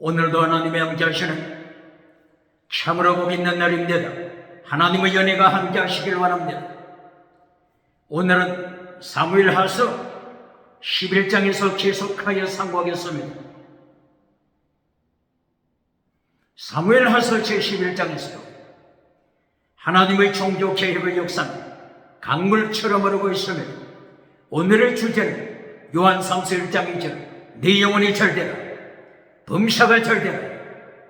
오늘도 하나님의 함께 하시는 참으로 복 있는 날입니다. 하나님의 연혜가 함께 하시길 바랍니다. 오늘은 사무엘하서 11장에서 계속하여 상고하겠습니다. 사무엘하서 제11장에서 하나님의 종교 개혁의 역사는 강물처럼 흐르고 있습니다. 오늘의 주제는 요한 3서 1장 2절 네 영혼이 잘되라, 범사가 잘되라,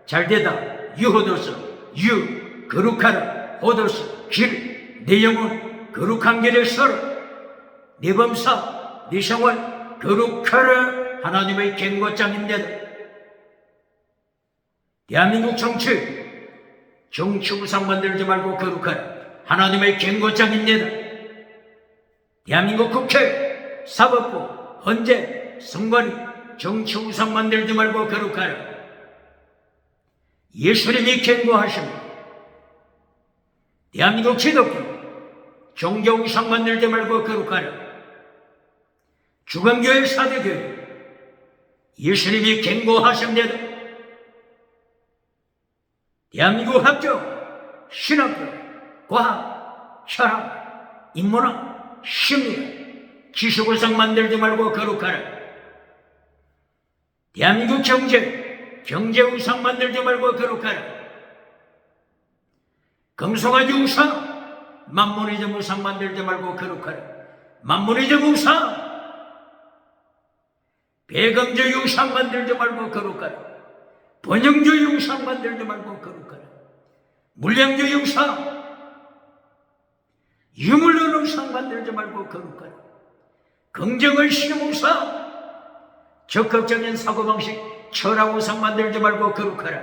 잘되다 유호도서 유 거룩하라, 호도서 길, 네 영혼 거룩한 길에 서라, 네 범사 네 생활 거룩하라. 하나님의 경고장입니다. 대한민국 정치 우상 만들지 말고 거룩하라. 하나님의 경고장입니다. 대한민국 국회, 사법부, 헌재, 선관위 정치 우상 만들지 말고 거룩하라. 예수님이 경고하십니다. 대한민국 기독교 종교 우상 만들지 말고 거룩하라. 주권교회 사대교회 예수님이 경고하십니다. 대한민국 학교, 신학교, 과학, 철학, 인문학, 심리학 지식우상 만들지 말고 거룩하라. 대한민국 경제 우상 만들지 말고 거룩하라. 금송아지 우상, 만모니즘 우상 만들지 말고 거룩하라. 만모니즘 우상, 배금주의 우상 만들지 말고 거룩하라. 번영주의 우상 만들지 말고 거룩하라. 물량주의 우상, 유물론 우상 만들지 말고 거룩하라. 긍정의식 우상, 적극적인 사고방식 철학 우상 만들지 말고 거룩하라.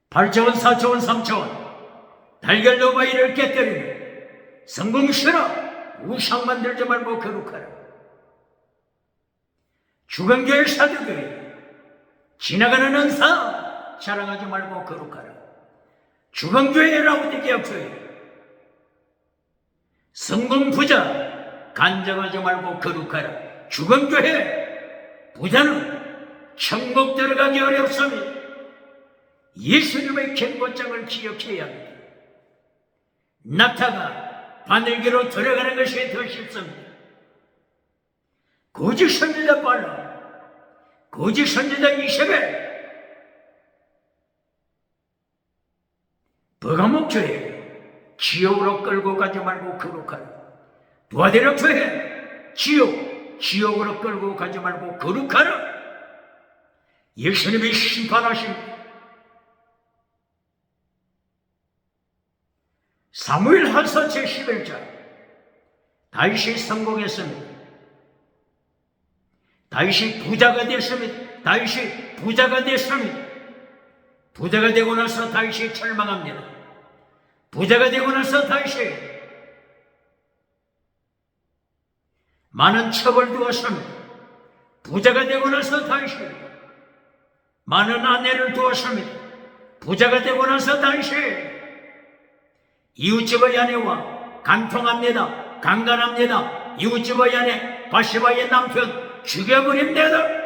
8차원 4차원 3차원 달걀 노바이를 깨뜨리는 성공실화 우상 만들지 말고 거룩하라. 주권교회 사도교회 지나가는 은사 자랑하지 말고 거룩하라. 주권교회 라우디게아 교회 성공 부자 간증하지 말고 거룩하라. 주권교회 부자는 천국 들어가기 어렵습니다. 예수님의 경고장을 기억해야 합니다. 낙타가 바늘기로 들어가는 것이 더 쉽습니다. 거짓 선지자 빨라, 거짓 선지자 이세벨, 버가목 교회 지옥으로 끌고 가지 말고 거룩하라. 두아데라 교회 지옥으로 끌고 가지 말고 거룩하라. 예수님이 심판하십니다. 사무엘하서 제11장 다윗이 성공했습니다. 다윗이 부자가 됐습니다. 다윗이 부자가 됐습니다. 부자가 되고 나서 다윗이 절망합니다. 부자가 되고 나서 다윗이 많은 첩을 두었습니다. 부자가 되고 나서 다윗이 많은 아내를 두었습니다. 부자가 되고 나서 다윗이 이웃집의 아내와 간통합니다. 강간합니다. 이웃집의 아내 바세바의 남편 죽여버립니다.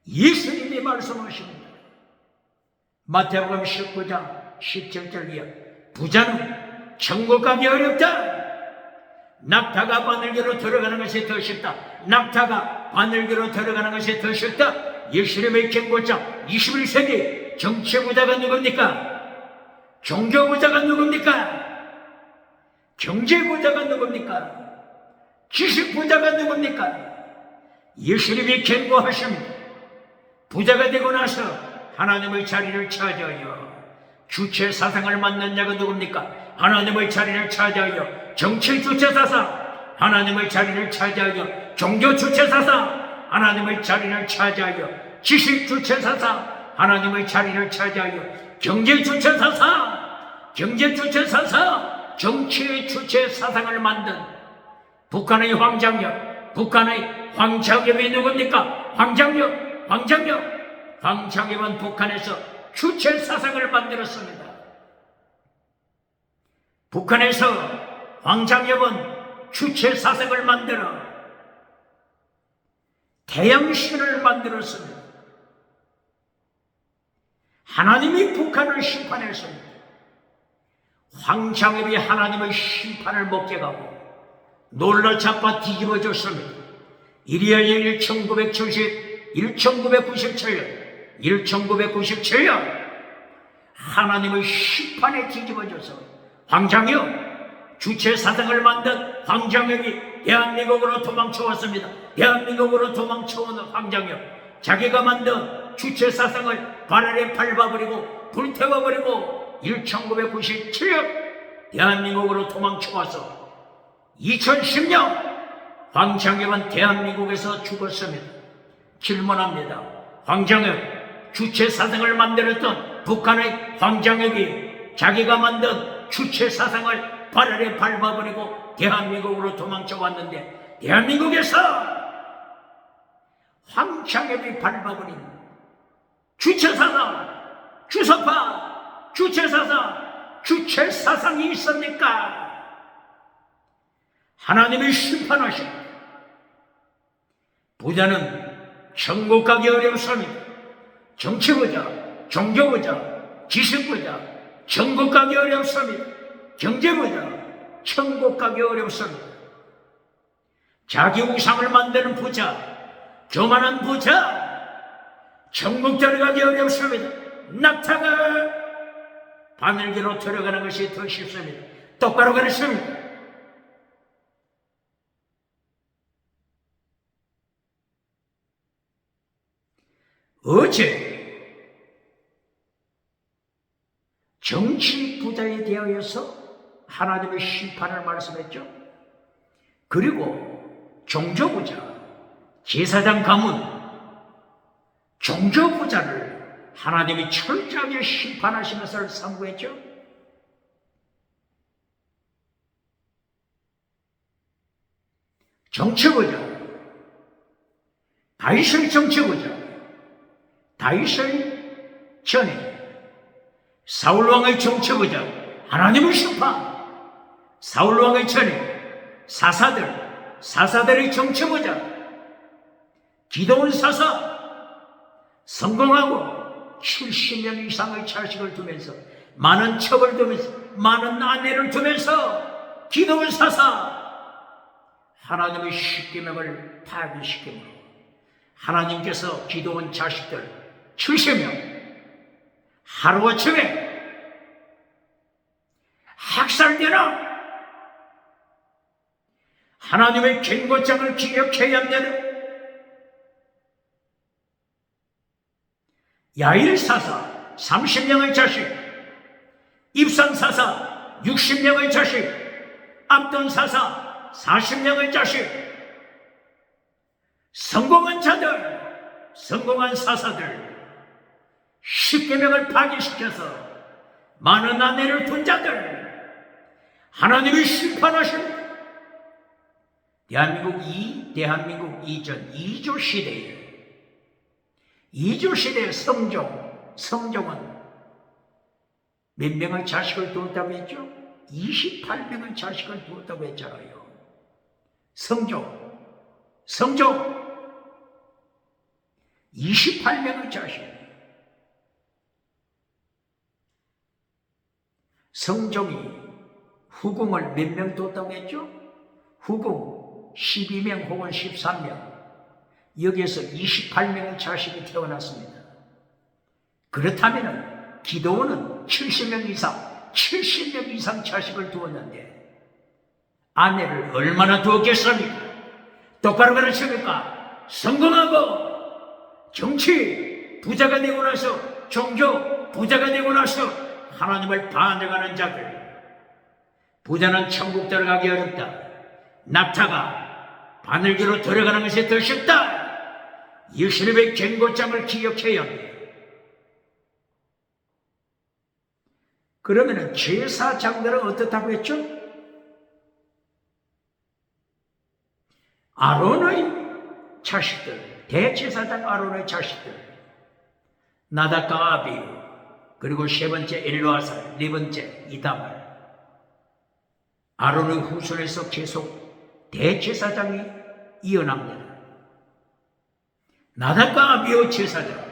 예수님이 말씀하십니다. 마태복음 19장 17절 이하 부자는 천국 가기 어렵다. 낙타가 바늘기로 들어가는 것이 더 쉽다. 낙타가 바늘기로 들어가는 것이 더 쉽다. 예수님의 경고장 21세기 정치부자가 누굽니까? 종교부자가 누굽니까? 경제부자가 누굽니까? 지식부자가 누굽니까? 예수님이 경고하십니다. 부자가 되고 나서 하나님의 자리를 차지하여 주체 사상을 맡는 자가 누굽니까? 하나님의 자리를 차지하여 정치 주체 사상, 하나님의 자리를 차지하여 종교 주체 사상, 하나님의 자리를 차지하여 지식 주체 사상, 하나님의 자리를 차지하여 경제 주체 사상, 정치의 주체 사상을 만든 북한의 황장엽이 누굽니까? 황장엽은 북한에서 주체 사상을 만들었습니다. 북한에서 황장엽은 주체 사상을 만들어 태양신을 만들었습니다. 하나님이 북한을 심판했습니다. 황장엽이 하나님의 심판을 먹게 가고 놀라 자빠 뒤집어졌습니다. 이리하여 1997년 하나님의 심판에 뒤집어져서 황장엽, 주체사상을 만든 황장엽이 대한민국으로 도망쳐왔습니다. 대한민국으로 도망쳐온 황장엽, 자기가 만든 주체사상을 발 아래 밟아버리고 불태워버리고 1997년 대한민국으로 도망쳐와서 2010년 황장엽은 대한민국에서 죽었습니다. 질문합니다. 황장엽, 주체사상을 만들었던 북한의 황장엽이 자기가 만든 주체사상을 발 아래 밟아버리고 대한민국으로 도망쳐왔는데, 대한민국에서 황장엽이 밟아버린 주체사상, 주석파, 주체사상이 있습니까? 하나님이 심판하십니다. 부자는 천국 가기 어렵습니다. 정치부자, 종교부자, 지식부자, 천국 가기 어렵습니다. 경제부자, 천국 가기 어렵습니다. 자기 우상을 만드는 부자, 교만한 부자, 천국 들어가기 어렵습니다. 낙타가 바늘기로 들어가는 것이 더 쉽습니다. 똑바로 그랬습니다. 어제 정치 부자에 대하여서 하나님의 심판을 말씀했죠. 그리고 종교부자, 제사장 가문, 종교부자를 하나님이 철저하게 심판하시면서 선고했죠. 정치부자, 다윗의 정치부자, 다윗의 전에 사울왕의 정치부자, 하나님의 심판, 사울왕의 전에 사사들의 정치부자, 기도원 사사, 성공하고 70명 이상의 자식을 두면서, 많은 첩을 두면서, 많은 아내를 두면서 기도원 사사, 하나님의 십계명을 파괴시키므로 하나님께서 기도원 자식들 70명 하루아침에 학살되나 하나님의 경고장을 기억해야 합니다. 야일 사사 30명의 자식, 입산 사사 60명의 자식, 압돈 사사 40명의 자식, 성공한 자들, 성공한 사사들 10계명을 파괴시켜서 많은 아내를 둔 자들 하나님이 심판하십니다. 대한민국 이전 2조 시대에 성종은 몇 명의 자식을 두었다고 했죠? 28명의 자식을 두었다고 했잖아요. 성종 28명의 자식. 성종이 후궁을 몇 명 뒀다고 했죠? 후궁 12명 혹은 13명. 여기에서 28명의 자식이 태어났습니다. 그렇다면 기도원은 70명 이상 자식을 두었는데 아내를 얼마나 두었겠습니까? 똑바로 가르칩니까? 성공하고 정치 부자가 되고 나서, 종교 부자가 되고 나서 하나님을 반역하는 자들, 부자는 천국 들어가기 어렵다. 낙타가 바늘기로 들어가는 것이 더 쉽다. 예수님의 경고장을 기억해야 합니다. 그러면 제사장들은 어떻다고 했죠? 아론의 자식들, 대제사장 아론의 자식들, 나답과 아비후, 그리고 세 번째 엘르아살, 네 번째 이다말. 아론의 후손에서 계속 대제사장이 이어납니다. 나답과 아비후 제사장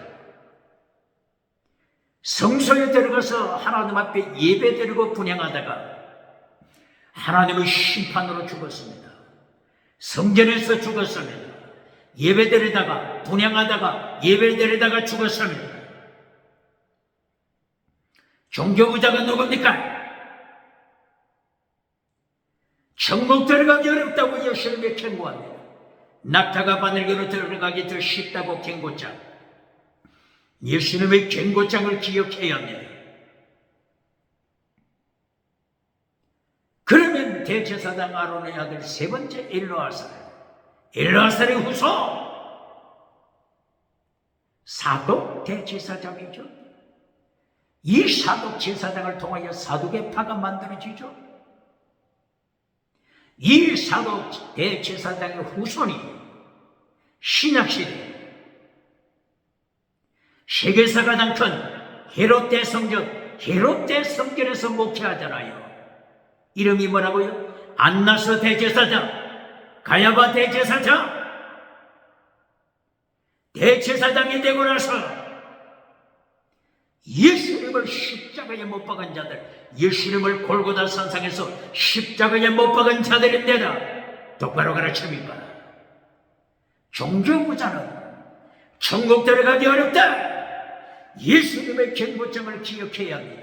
성소에 들어가서 하나님 앞에 예배드리고 분향하다가 하나님의 심판으로 죽었습니다. 성전에서 죽었습니다. 예배드리다가 분향하다가 예배드리다가 죽었습니다. 종교부자가 누굽니까? 천국 들어가기 어렵다고 예수님이 경고합니다. 낙타가 바늘기로 들어가기 더 쉽다고 경고장. 예수님의 경고장을 기억해야 합니다. 그러면 대제사장 아론의 아들 세 번째 엘르아살의 후손 사독 대제사장이죠. 이 사독 제사장을 통하여 사독의파가 만들어지죠. 이 사독 대제사장의 후손이 신약시대 세계에서 가장 큰 헤롯 대성전에서 목회하잖아요. 이름이 뭐라고요? 안나스 대제사장, 가야바 대제사장이 되고 나서 예수님을 십자가에 못 박은 자들, 예수님을 골고다 산상에서 십자가에 못 박은 자들인데다 똑바로 가르칩니까? 종교부자는 천국 들어가기 어렵다. 예수님의 경고장을 기억해야 합니다.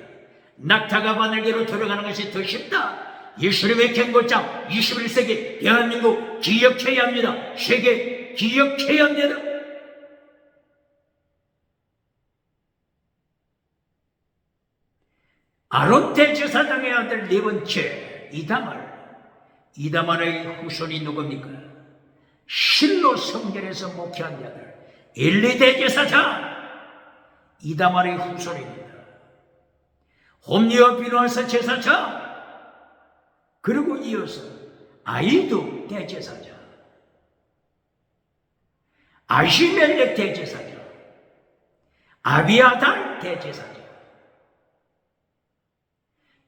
낙타가 바늘기로 들어가는 것이 더 쉽다. 예수님의 경고장 21세기 대한민국 기억해야 합니다. 세계 기억해야 합니다. 아론 대제사장의 아들 네 번째 이다말의 후손이 누굽니까? 실로 성전에서 목회한 자들 엘리 대제사장 이다말의 후손입니다. 홈리와 비누아사 제사장 그리고 이어서 아이두 대제사장 아히멜렉 대제사장 아비아달 대제사장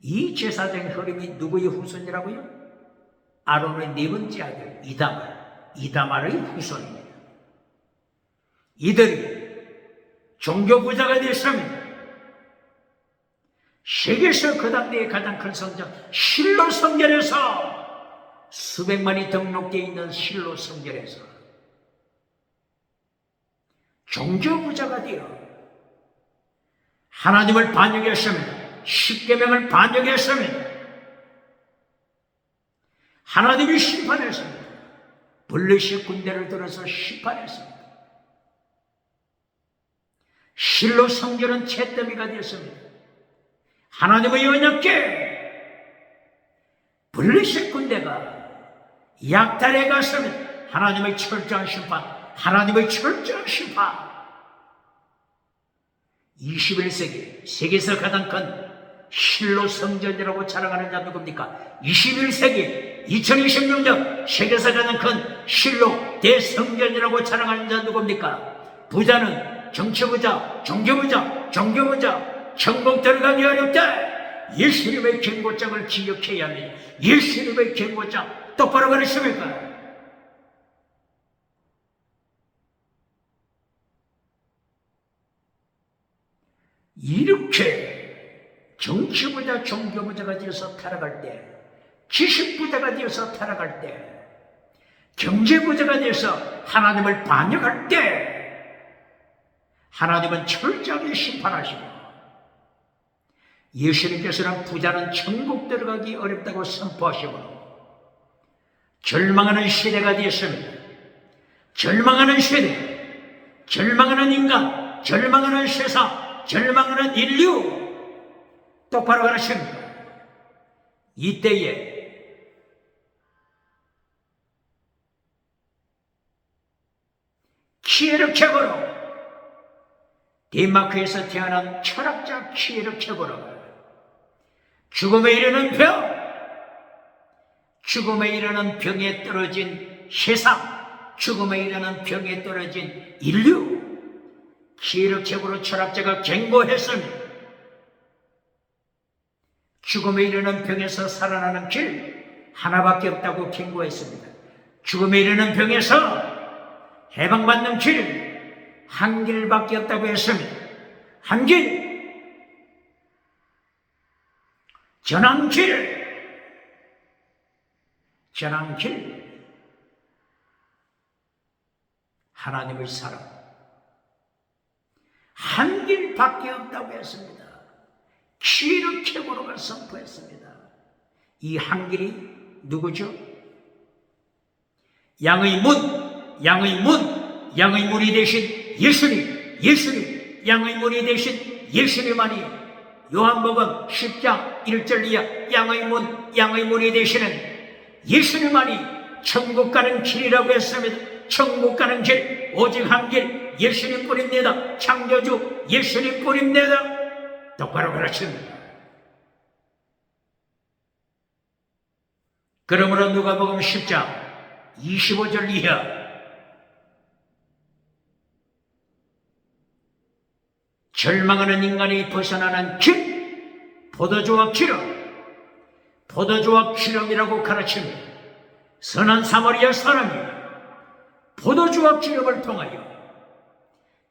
이 제사장의 흐름이 누구의 후손이라고요? 아론의 네 번째 아들 이다말의 후손입니다. 이들이 종교부자가 됐습니다. 세계에서 그 당대의 가장 큰 성전 실로 성전에서 수백만이 등록되어 있는 실로 성전에서 종교부자가 되어 하나님을 반역했습니다. 십계명을 반역했습니다. 하나님이 심판했습니다. 블레셋 군대를 들어서 심판했습니다. 실로 성전은 잿더미가 되었습니다. 하나님의 언약궤 블레셋 군대가 약탈에 갔습니다. 하나님의 철저한 심판, 하나님의 철저한 심판. 21세기 세계에서 가장 큰 실로 성전이라고 자랑하는 자 누굽니까? 21세기 2026년 세계에서 가장 큰 실로 대성전이라고 자랑하는 자 누굽니까? 부자는 정치부자, 종교부자, 천국 들어가기 어렵다. 예수님의 경고장을 기억해야 합니다. 예수님의 경고장 똑바로 가르칩니까? 이렇게 정치부자, 종교부자가 되어서 타락할 때, 지식부자가 되어서 타락할 때, 경제부자가 되어서 하나님을 반역할 때 하나님은 철저하게 심판하시고 예수님께서는 부자는 천국 들어가기 어렵다고 선포하시고 절망하는 시대가 되었습니다. 절망하는 시대, 절망하는 인간, 절망하는 세상, 절망하는 인류 똑바로 가르칩니다. 이때에 키에르 케고로 덴마크에서 태어난 철학자 키에르 케고로가 죽음에 이르는 병에 떨어진 세상, 죽음에 이르는 병에 떨어진 인류, 키에르 케고로 철학자가 경고했습니다. 죽음에 이르는 병에서 살아나는 길 하나밖에 없다고 경고했습니다. 죽음에 이르는 병에서 해방받는 길 한 길밖에 없다고 했습니다. 한 길, 전한 길, 전한 길, 하나님의 사랑. 한 길밖에 없다고 했습니다. 기회를 캐고로가 선포했습니다. 이 한 길이 누구죠? 양의 문, 양의 문, 양의 문이 되신 예수님, 예수님, 양의 문이 되신 예수님만이 요한복음 10장 1절 이하 양의 문, 양의 문이 되시는 예수님만이 천국 가는 길이라고 했습니다. 천국 가는 길, 오직 한 길, 예수님뿐입니다. 창조주 예수님뿐입니다. 똑바로 가르칩니다. 그러므로 누가복음 10장 25절 이하 절망하는 인간이 벗어나는 길, 포도주와 기름, 포도주와 기름이라고 가르칩니다. 선한 사마리아 사람이 포도주와 기름을 통하여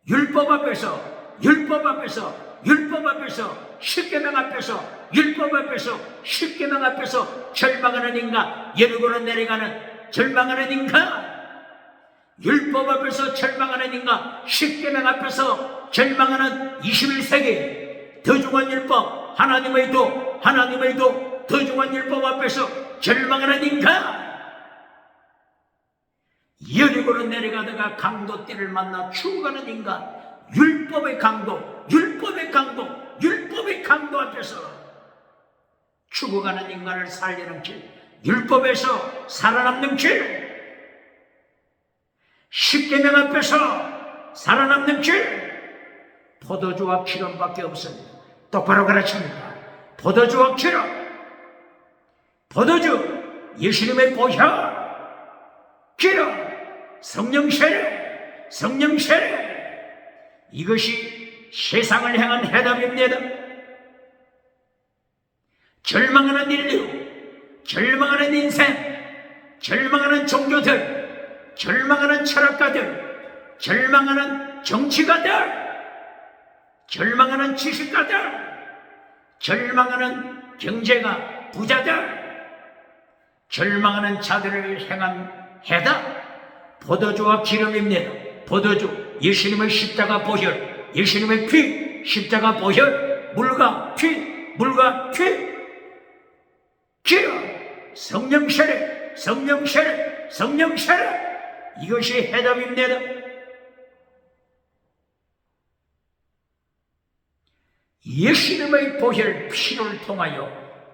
율법 앞에서, 율법 앞에서, 율법 앞에서, 십계명 앞에서, 율법 앞에서, 십계명 앞에서 절망하는 인간, 예루고로 내려가는 절망하는 인간, 율법 앞에서 절망하는 인간, 십계명 앞에서 절망하는 21세기 더중한 율법, 하나님의 도, 하나님의 도, 더중한 율법 앞에서 절망하는 인간, 여리고로 내려가다가 강도떼를 만나 죽어가는 인간, 율법의 강도, 율법의 강도, 율법의 강도 앞에서 죽어가는 인간을 살리는 길, 율법에서 살아남는 길, 십계명 앞에서 살아남는 길, 포도주와 기름밖에 없습니다. 똑바로 가르칩니다. 포도주와 기름, 포도주 예수님의 보혈, 기름 성령 세례, 성령 세례, 이것이 세상을 향한 해답입니다. 절망하는 인류, 절망하는 인생, 절망하는 종교들, 절망하는 철학가들, 절망하는 정치가들, 절망하는 지식가들, 절망하는 경제가 부자들, 절망하는 자들을 향한 해답, 포도주와 기름입니다. 포도주, 예수님의 십자가 보혈, 예수님의 피, 십자가 보혈, 물과 피, 물과 피, 기름, 성령 세례, 성령 세례, 성령 세례, 이것이 해답입니다. 예수님의 보혈 피를 통하여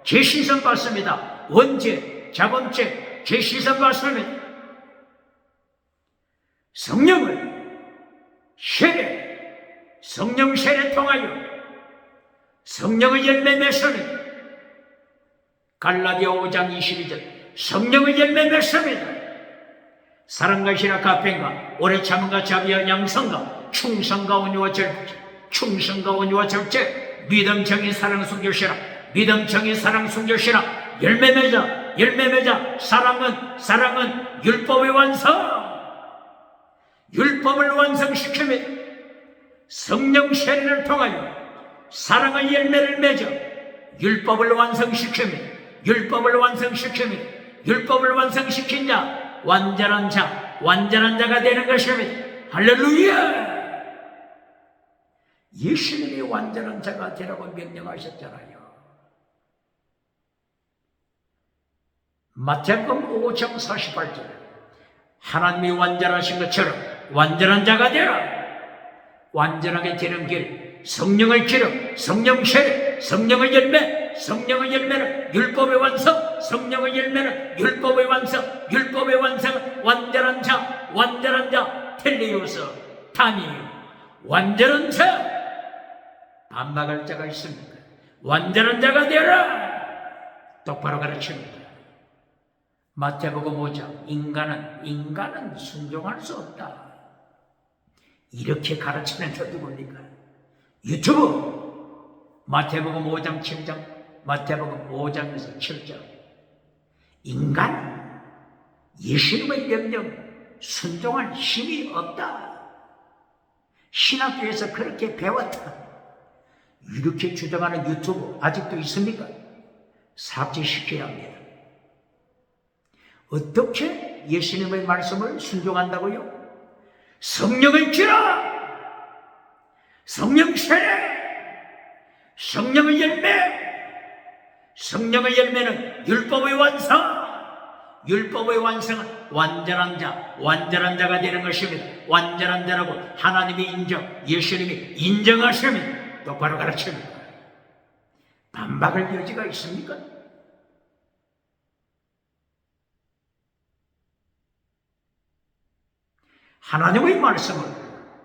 재신선 받습니다. 원죄, 자범죄, 재신선 받습니다. 성령을 세례, 성령 세례 통하여 성령의 열매 맺습니다. 갈라디아 5장 22절 성령의 열매 맺습니다. 사랑과 희락과 평강, 오래 참음과 자비와 양성과 충성과 온유와 절제, 충성과 온유와 절제, 믿음, 정의, 사랑, 순교시라, 믿음, 정의, 사랑, 순교시라, 열매 맺어, 열매 맺어. 사랑은 율법의 완성, 율법을 완성시키며 성령 세례를 통하여 사랑의 열매를 맺어 율법을 완성시키며, 율법을 완성시키며, 율법을 완성시킨 자, 완전한 자, 완전한 자가 되는 것입니다. 할렐루야! 예수님이 완전한 자가 되라고 명령하셨잖아요. 마태복음 5장 48절 하나님이 완전하신 것처럼 완전한 자가 되라. 완전하게 되는 길, 성령의 기름, 성령 세례, 성령의 열매, 성령의 열매는 율법의 완성, 성령의 열매는 율법의 완성, 율법의 완성, 완전한 자, 완전한 자, 텔레오서, 타니, 완전한 자, 반박할 자가 있습니까? 완전한 자가 되라. 똑바로 가르칩니다. 마태복음 5장 인간은 순종할 수 없다. 이렇게 가르치는 저 누굽니까? 유튜브 마태복음 5장 7장, 마태복음 5장에서 7장, 인간 예수님의 명령 순종할 힘이 없다. 신학교에서 그렇게 배웠다. 이렇게 주장하는 유튜브 아직도 있습니까? 삭제시켜야 합니다. 어떻게 예수님의 말씀을 순종한다고요? 성령을 주라! 성령 세례! 성령의 열매! 성령의 열매는 율법의 완성! 율법의 완성은 완전한 자, 완전한 자가 되는 것입니다. 완전한 자라고 하나님이 인정, 예수님이 인정하십니다. 똑바로 가르칩니다. 반박할 여지가 있습니까? 하나님의 말씀을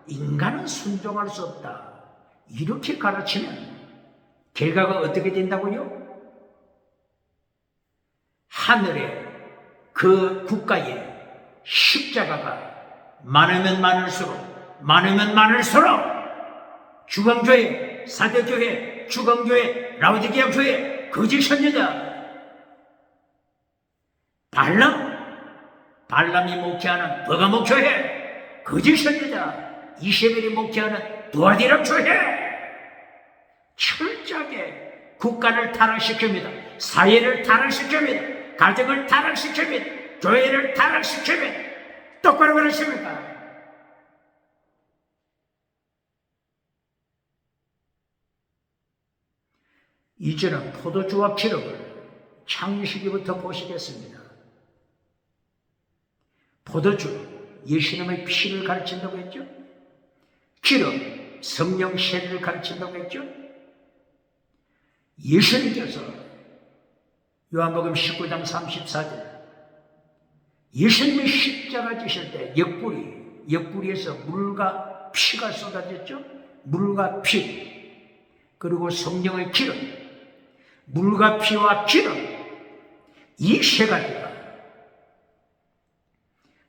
인간은 순종할 수 없다. 이렇게 가르치면 결과가 어떻게 된다고요? 하늘에 그 국가에 십자가가 많으면 많을수록 주광교회, 사대교회, 주광교회, 라오디게아 교회, 거짓 선지자 발람이 목회하는 버가모 교회, 거짓 선지자 이세벨이 목회하는 두아디라 교회 철저하게 국가를 타락시킵니다. 사회를 타락시킵니다. 가정을 타락시킵니다. 교회를 타락시킵니다. 똑바로 그러십니까? 이제는 포도주와 기름을 창세기부터 보시겠습니다. 포도주, 예수님의 피를 가르친다고 했죠. 기름, 성령 세례를 가르친다고 했죠. 예수님께서 요한복음 19장 34절 예수님이 십자가 지실 때 옆구리에서 물과 피가 쏟아졌죠. 물과 피 그리고 성령의 기름, 물과 피와 기름 이 세 가지가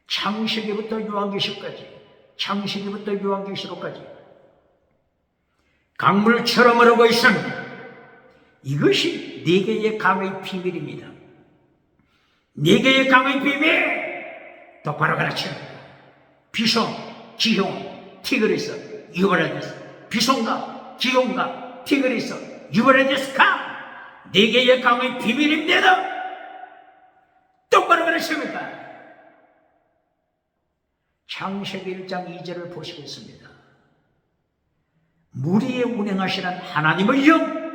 창세기부터 요한계시록까지 강물처럼 흐르고 있습니다. 이것이 네 개의 강의 비밀입니다. 네 개의 강의 비밀 똑바로 가르칩니다. 비송, 기용, 티그리스, 유브라데스. 비송가, 기용가, 티그리스, 유브라데스가 네 개의 강의 비밀입니다. 똑바로 가르칩니다. 창세기 1장 2절을 보시겠습니다. 물 위에 운행하시는 하나님의 영,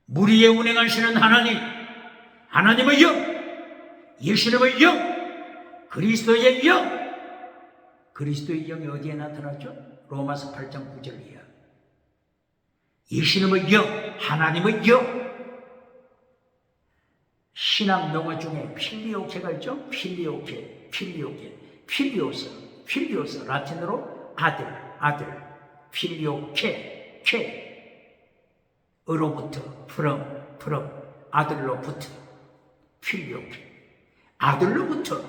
물 위에 운행하시는 하나님의 영, 예수님의 영, 그리스도의 영. 그리스도의 영이 어디에 나타났죠? 로마서 8장 9절이야. 예수님의 영, 하나님의 영. 신학 용어 중에 필리오케가 있죠? 필리오케, 필리오스, 라틴어로 아들, 필리오케, 어로부터, from, 아들로부터, 필리오케, 아들로부터.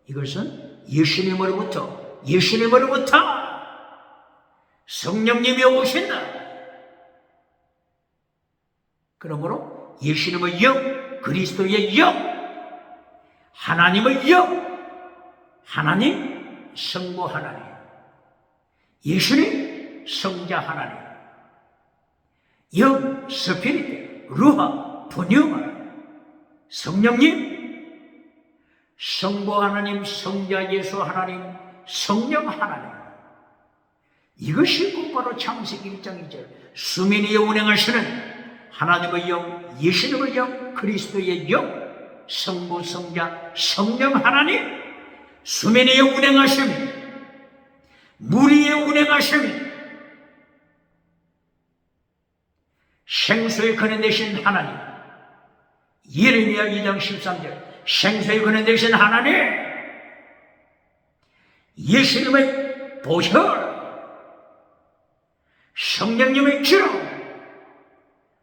이것은 예수님으로부터 성령님이 오신다. 그러므로 예수님의 영, 그리스도의 영, 하나님의 영, 하나님, 성부 하나님, 예수님, 성자 하나님, 영, 스피릿, 루하, 분유마, 성령님, 성부 하나님, 성자 예수 하나님, 성령 하나님. 이것이 곧바로 창세기 1장 2절 수민 위에 운행하시는 하나님의 영, 예수님의 영, 그리스도의 영, 성부, 성자, 성령 하나님. 수민 위에 운행하십니다. 물 위에 운행하십니다. 생수에 거느내신 하나님. 예레미야 2장 13절 생수에 거느내신 하나님. 예수님의 보혈, 성령님의 기름,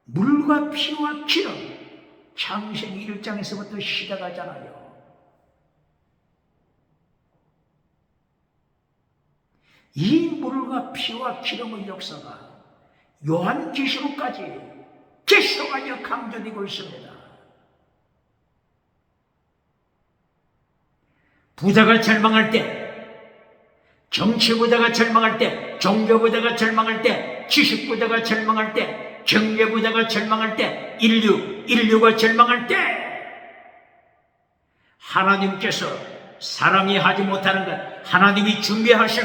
물과 피와 기름. 창세기 1장에서부터 시작하잖아요. 이 물과 피와 기름의 역사가 요한계시록까지 계속하여 강조되고 있습니다. 부자가 절망할 때 정치 부자가 절망할 때, 종교 부자가 절망할 때, 지식 부자가 절망할 때, 경제 부자가 절망할 때, 인류가 절망할 때, 하나님께서 사람이 하지 못하는 것 하나님이 준비하신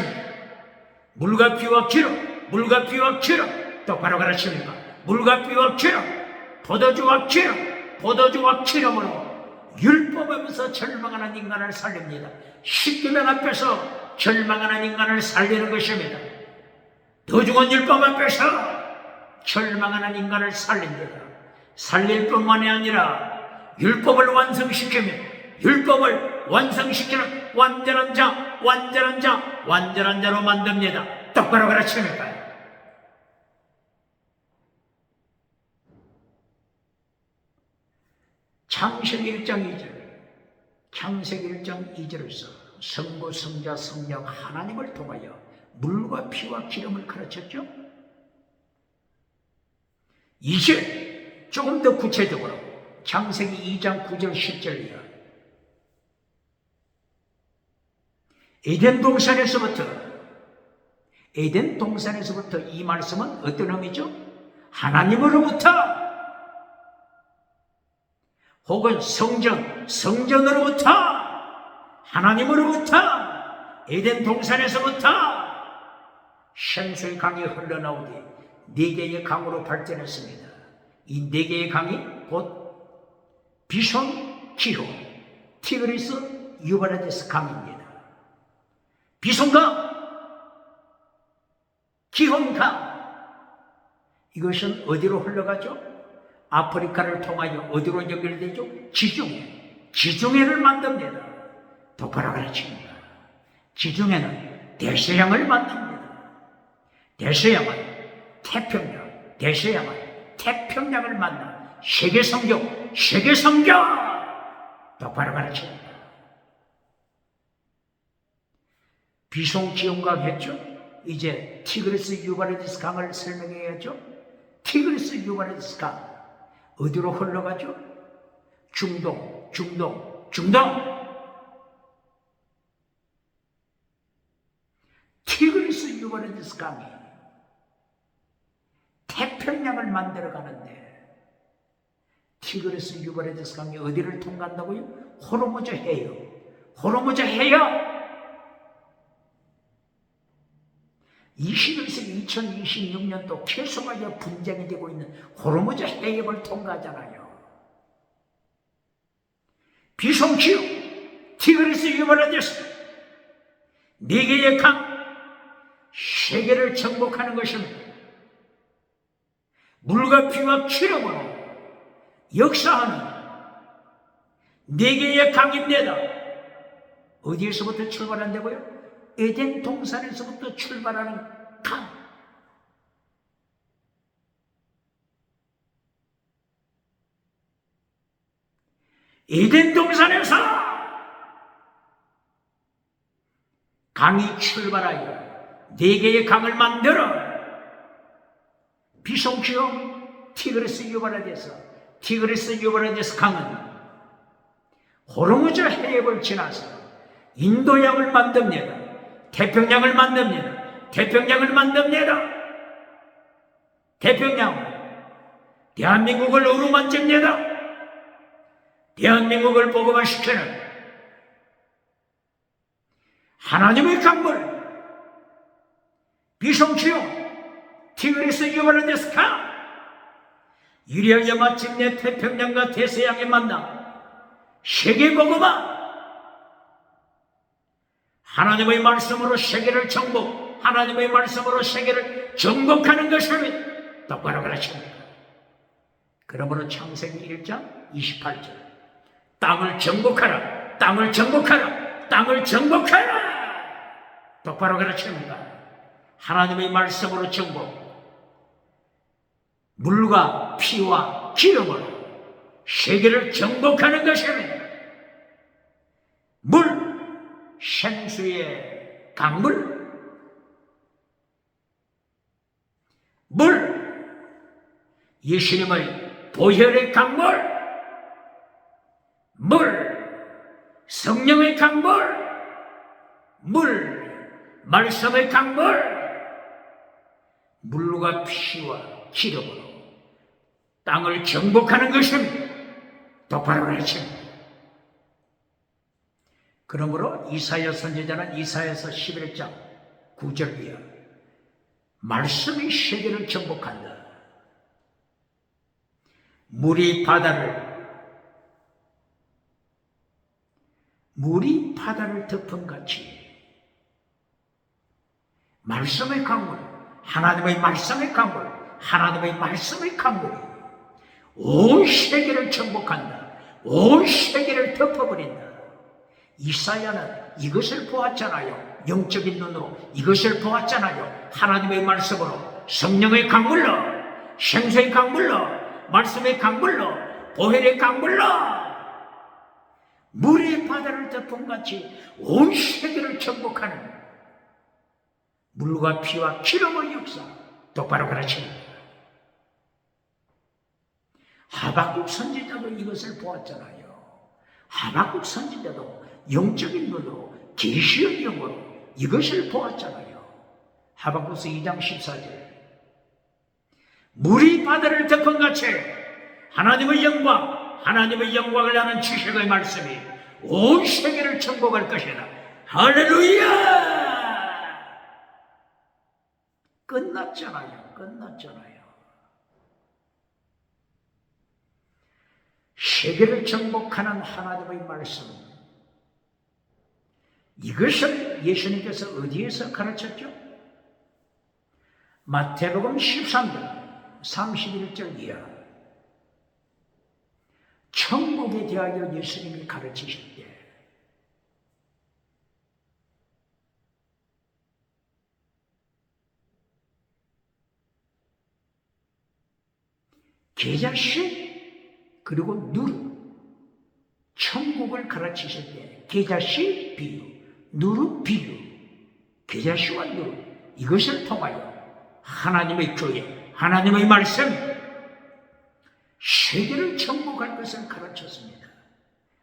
물과 피와 기름, 물과 피와 기름, 똑바로 가르칩니다. 물과 피와 기름, 포도주와 기름, 포도주와 기름으로 율법하면서 절망하는 인간을 살립니다. 십계명 앞에서 절망하는 인간을 살리는 것입니다. 더 좋은 율법 앞에서 절망하는 인간을 살립니다. 살릴 뿐만이 아니라 율법을 완성시키며 율법을 완성시키는 완전한 자로 만듭니다. 똑바로 가르칩니다. 창세기 1장 2절, 창세기 1장 2절에서 성부, 성자, 성령 하나님을 통하여 물과 피와 기름을 가르쳤죠. 이제 조금 더 구체적으로 창세기 2장 9절 10절이야. 에덴 동산에서부터 이 말씀은 어떤 의미죠? 하나님으로부터 혹은 성전으로부터 하나님으로부터 에덴 동산에서부터 생수의 강이 흘러나오되 4개의 강으로 발전했습니다. 이 4개의 강이 곧 비손, 기혼, 티그리스, 유브라데스 강입니다. 비손강, 기혼강, 이것은 어디로 흘러가죠? 아프리카를 통하여 어디로 연결되죠? 지중해를 만듭니다. 똑바로 가르칩니다. 지중해는 대서양을 만듭니다. 대서양은 태평양을 만나 세계성경 똑바로 가르칩니다. 비송 기온강 했죠? 이제 티그리스 유브라데스 강을 설명해야죠. 티그리스 유브라데스 강 어디로 흘러가죠? 중동. 티그리스 유브라데스 강이 태평양을 만들어 가는데 티그리스 유브라데스 강이 어디를 통과한다고요? 호르무즈 해역. 21세기 2026년도 계속하여 분쟁이 되고 있는 호르무즈 해협을 통과하잖아요. 비송, 기욤, 티그리스, 유브라데스 4개의 강, 세계를 정복하는 것입니다. 물과 피와 기름으로 역사하는 4개의 강입니다. 어디에서부터 출발한다고요? 에덴 동산에서부터 출발하는 강. 에덴 동산에서 강이 출발하여 4개의 강을 만들어 비송, 기욤, 티그리스, 유브라데스 강은 호르무즈 해협을 지나서 인도양을 만듭니다. 태평양을 만듭니다. 태평양은 대한민국을 어루만집니다. 대한민국을 복음화시키는 하나님의 강물 비송, 기욤, 티그리스, 유브라데스 강 이리하여 마침내 태평양과 대서양에 만나 세계 복음화 하나님의 말씀으로 세계를 하나님의 말씀으로 세계를 정복하는 것입니다. 똑바로 가르칩니다. 그러므로 창세기 1장 28절 땅을 정복하라. 똑바로 가르칩니다. 하나님의 말씀으로 정복, 물과 피와 기름으로 세계를 정복하는 것입니다. 물, 생수의 강물, 물, 예수님의 보혈의 강물, 물, 성령의 강물, 물, 말씀의 강물, 물과 피와 기름으로 땅을 정복하는 것입니다. 똑바로 가르칩니다. 그러므로 이사야 선지자는 이사야서 11장 9절이야. 말씀이 세계를 정복한다. 물이 바다를 덮은 같이 말씀의 강물, 하나님의 말씀의 강물, 하나님의 말씀의 강물이 온 세계를 정복한다. 온 세계를 덮어버린다. 이사야는 이것을 보았잖아요. 영적인 눈으로 이것을 보았잖아요. 하나님의 말씀으로, 성령의 강물로, 생수의 강물로, 말씀의 강물로, 보혈의 강물로 물의 바다를 덮은 같이 온 세계를 정복하는 물과 피와 기름의 역사, 똑바로 가르칩니다. 하박국 선지자도 이것을 보았잖아요. 하박국 선지자도 영적인 눈으로, 계시의 영으로 이것을 보았잖아요. 하박국서 2장 14절. 물이 바다를 덮은 같이 하나님의 영광을 나는 지식의 말씀이 온 세계를 정복할 것이다. 할렐루야! 끝났잖아요. 세계를 정복하는 하나님의 말씀, 이것을 예수님께서 어디에서 가르쳤죠? 마태복음 13장 31절 이하, 천국에 대하여 예수님이 가르치실 때 계자씨 그리고 누르, 천국을 가르치실 때 계자씨 비유, 누르 비유, 계자씨와 누르, 이것을 통하여 하나님의 교회, 하나님의 말씀, 세계를 정복할 것을 가르쳤습니다.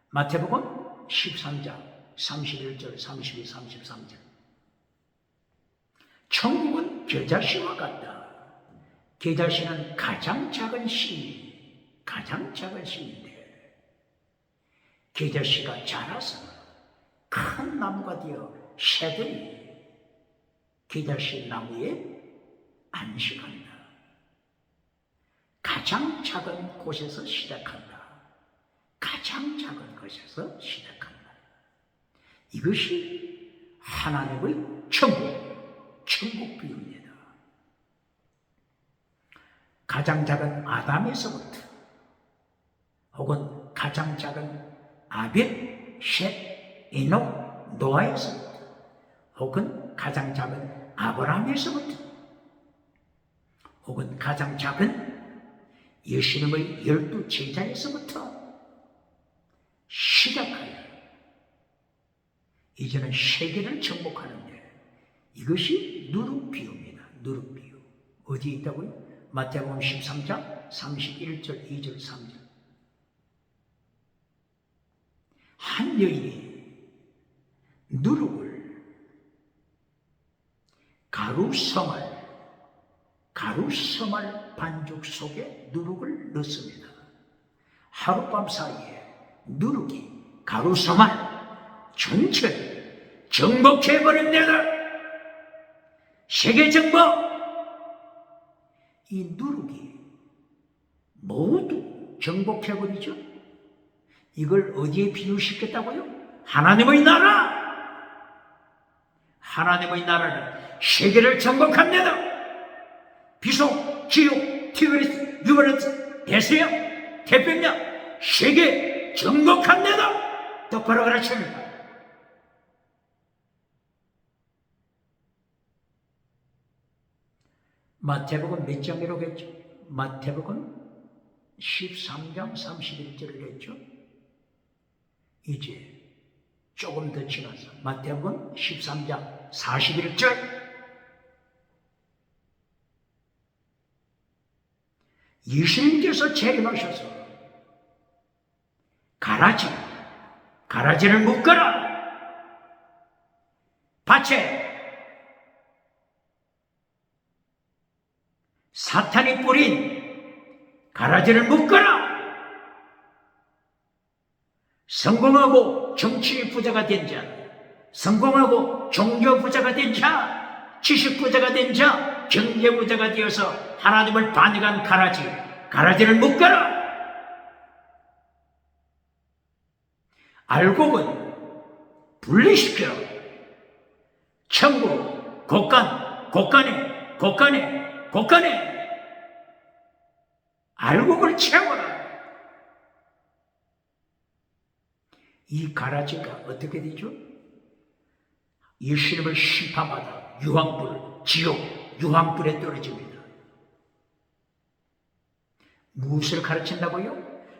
마태복음 13장 31절, 32, 33절. 천국은 계자씨와 같다. 계자씨는 가장 작은 씨인데 계자씨가 자라서 큰 나무가 되어 새들이 계자씨 나무에 안식한다. 가장 작은 곳에서 시작한다. 가장 작은 것에서 시작한다. 이것이 하나님의 천국 비유입니다. 가장 작은 아담에서부터, 혹은 가장 작은 아벨, 셋, 에녹, 노아에서부터, 혹은 가장 작은 아브라함에서부터, 혹은 가장 작은 예수님의 12 제자에서부터 시작하여 이제는 세계를 정복하는데, 이것이 누룩 비유입니다. 누룩 비유. 어디에 있다고요? 마태복음 13장 31절, 2절, 3절. 한 여인이 누룩을 가루서말 반죽 속에 누룩을 넣습니다. 하룻밤 사이에 누룩이 가루서말 전체를 정복해버립니다. 세계 정복! 이 누룩이 모두 정복해버리죠. 이걸 어디에 비유시켰다고요? 하나님의 나라! 하나님의 나라는 세계를 정복합니다. 비속, 지옥, 티그리스, 유브라이스, 대서양, 태평양, 세계 정복합니다. 똑바로 가르칩니다. 마태복음 몇 장이라고 했죠? 마태복음 13장 31절을 했죠? 이제 조금 더 지나서 마태복음 13장 41절, 예수님께서 재림하셔서 가라지를 묶어라, 밭에 사탄이 뿌린 가라지를 묶어라. 성공하고 정치 부자가 된 자, 성공하고 종교 부자가 된 자, 지식 부자가 된 자, 경제 부자가 되어서 하나님을 반역한 가라지를 묶어라. 알곡은 분리시켜. 천국, 곳간에 알곡을 채워라. 이 가라지가 어떻게 되죠? 예수님을 심판받아 지옥 유황불에 떨어집니다. 무엇을 가르친다고요?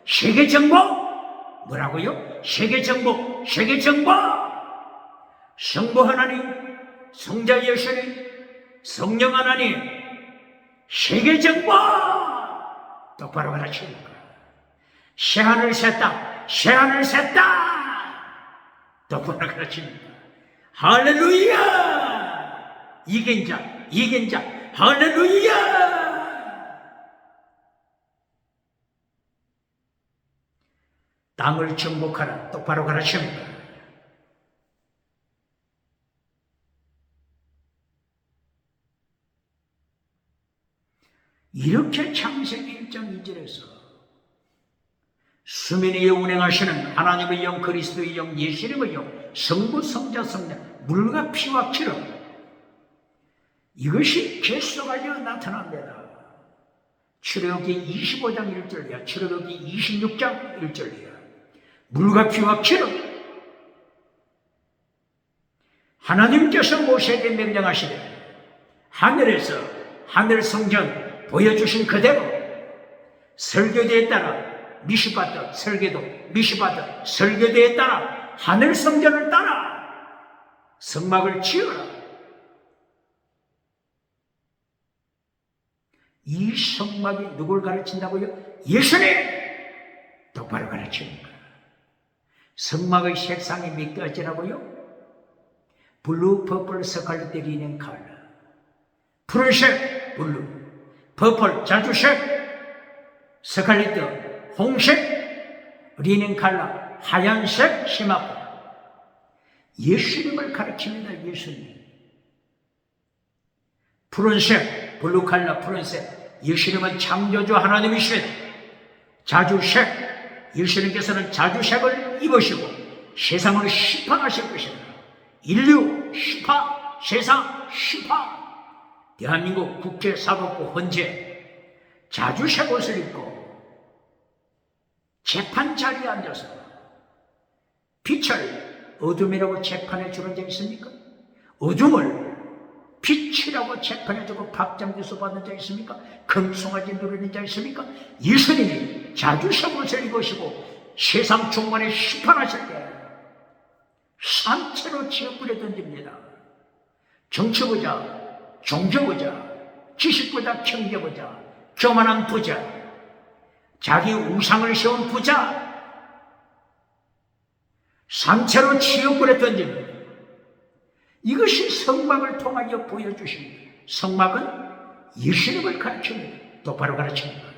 세계 정복! 뭐라고요? 세계 정복! 성부 하나님, 성자 예수님, 성령 하나님, 세계 정복! 똑바로 가르칩니다. 새하늘 새 땅, 똑바로 가르칩니다. 할렐루야! 이긴 자, 할렐루야! 땅을 정복하라. 똑바로 가르칩니다. 이렇게 창세기 1장 2절에서 수민위에 운행하시는 하나님의 영, 그리스도의 영, 예수님의 영, 성부, 성자, 성령, 물과 피와 기름, 이것이 결속하여 나타납니다. 출애굽기 25장 1절이야. 출애굽기 26장 1절이야. 물과 피와 기름. 하나님께서 모세에게 명령하시되 하늘에서 하늘 성전 보여주신 그대로 설교대에 따라 미시바드 설교대에 따라 하늘 성전을 따라 성막을 지어라. 이 성막이 누굴 가르친다고요? 예수님! 똑바로 가르칩니다. 성막의 색상이 몇 가지라고요? 블루, 퍼플, 스칼렛, 리넨, 컬러. 푸른색, 블루, 퍼플, 자주색, 스칼렛, 홍색, 리넨 컬러, 하얀색, 심화보. 예수님을 가르칩니다. 예수님. 푸른색, 블루 컬러, 푸른색. 예수님은 창조주 하나님이십니다. 자주색, 예수님께서는 자주색을 입으시고 세상을 심판하실 것입니다. 인류 심판, 세상 심판. 대한민국 국제사법부 헌재 자주색 옷을 입고 재판 자리에 앉아서 빛을 어둠이라고 재판해 주는 자 있습니까? 어둠을 빛이라고 재판해주고 박장대소 받는 자 있습니까? 금송아지 누리는 자 있습니까? 예수님이 자주색 옷을 입으시고 세상 중간에 심판하실 때 산채로 지역불에 던집니다. 정치부자, 종교부자, 지식부자, 경제부자, 교만한 부자, 자기 우상을 세운 부자, 산채로 지역불에 던집니다. 이것이 성막을 통하여 보여주십니다. 성막은 예수님을 가르칩니다. 똑바로 가르칩니다.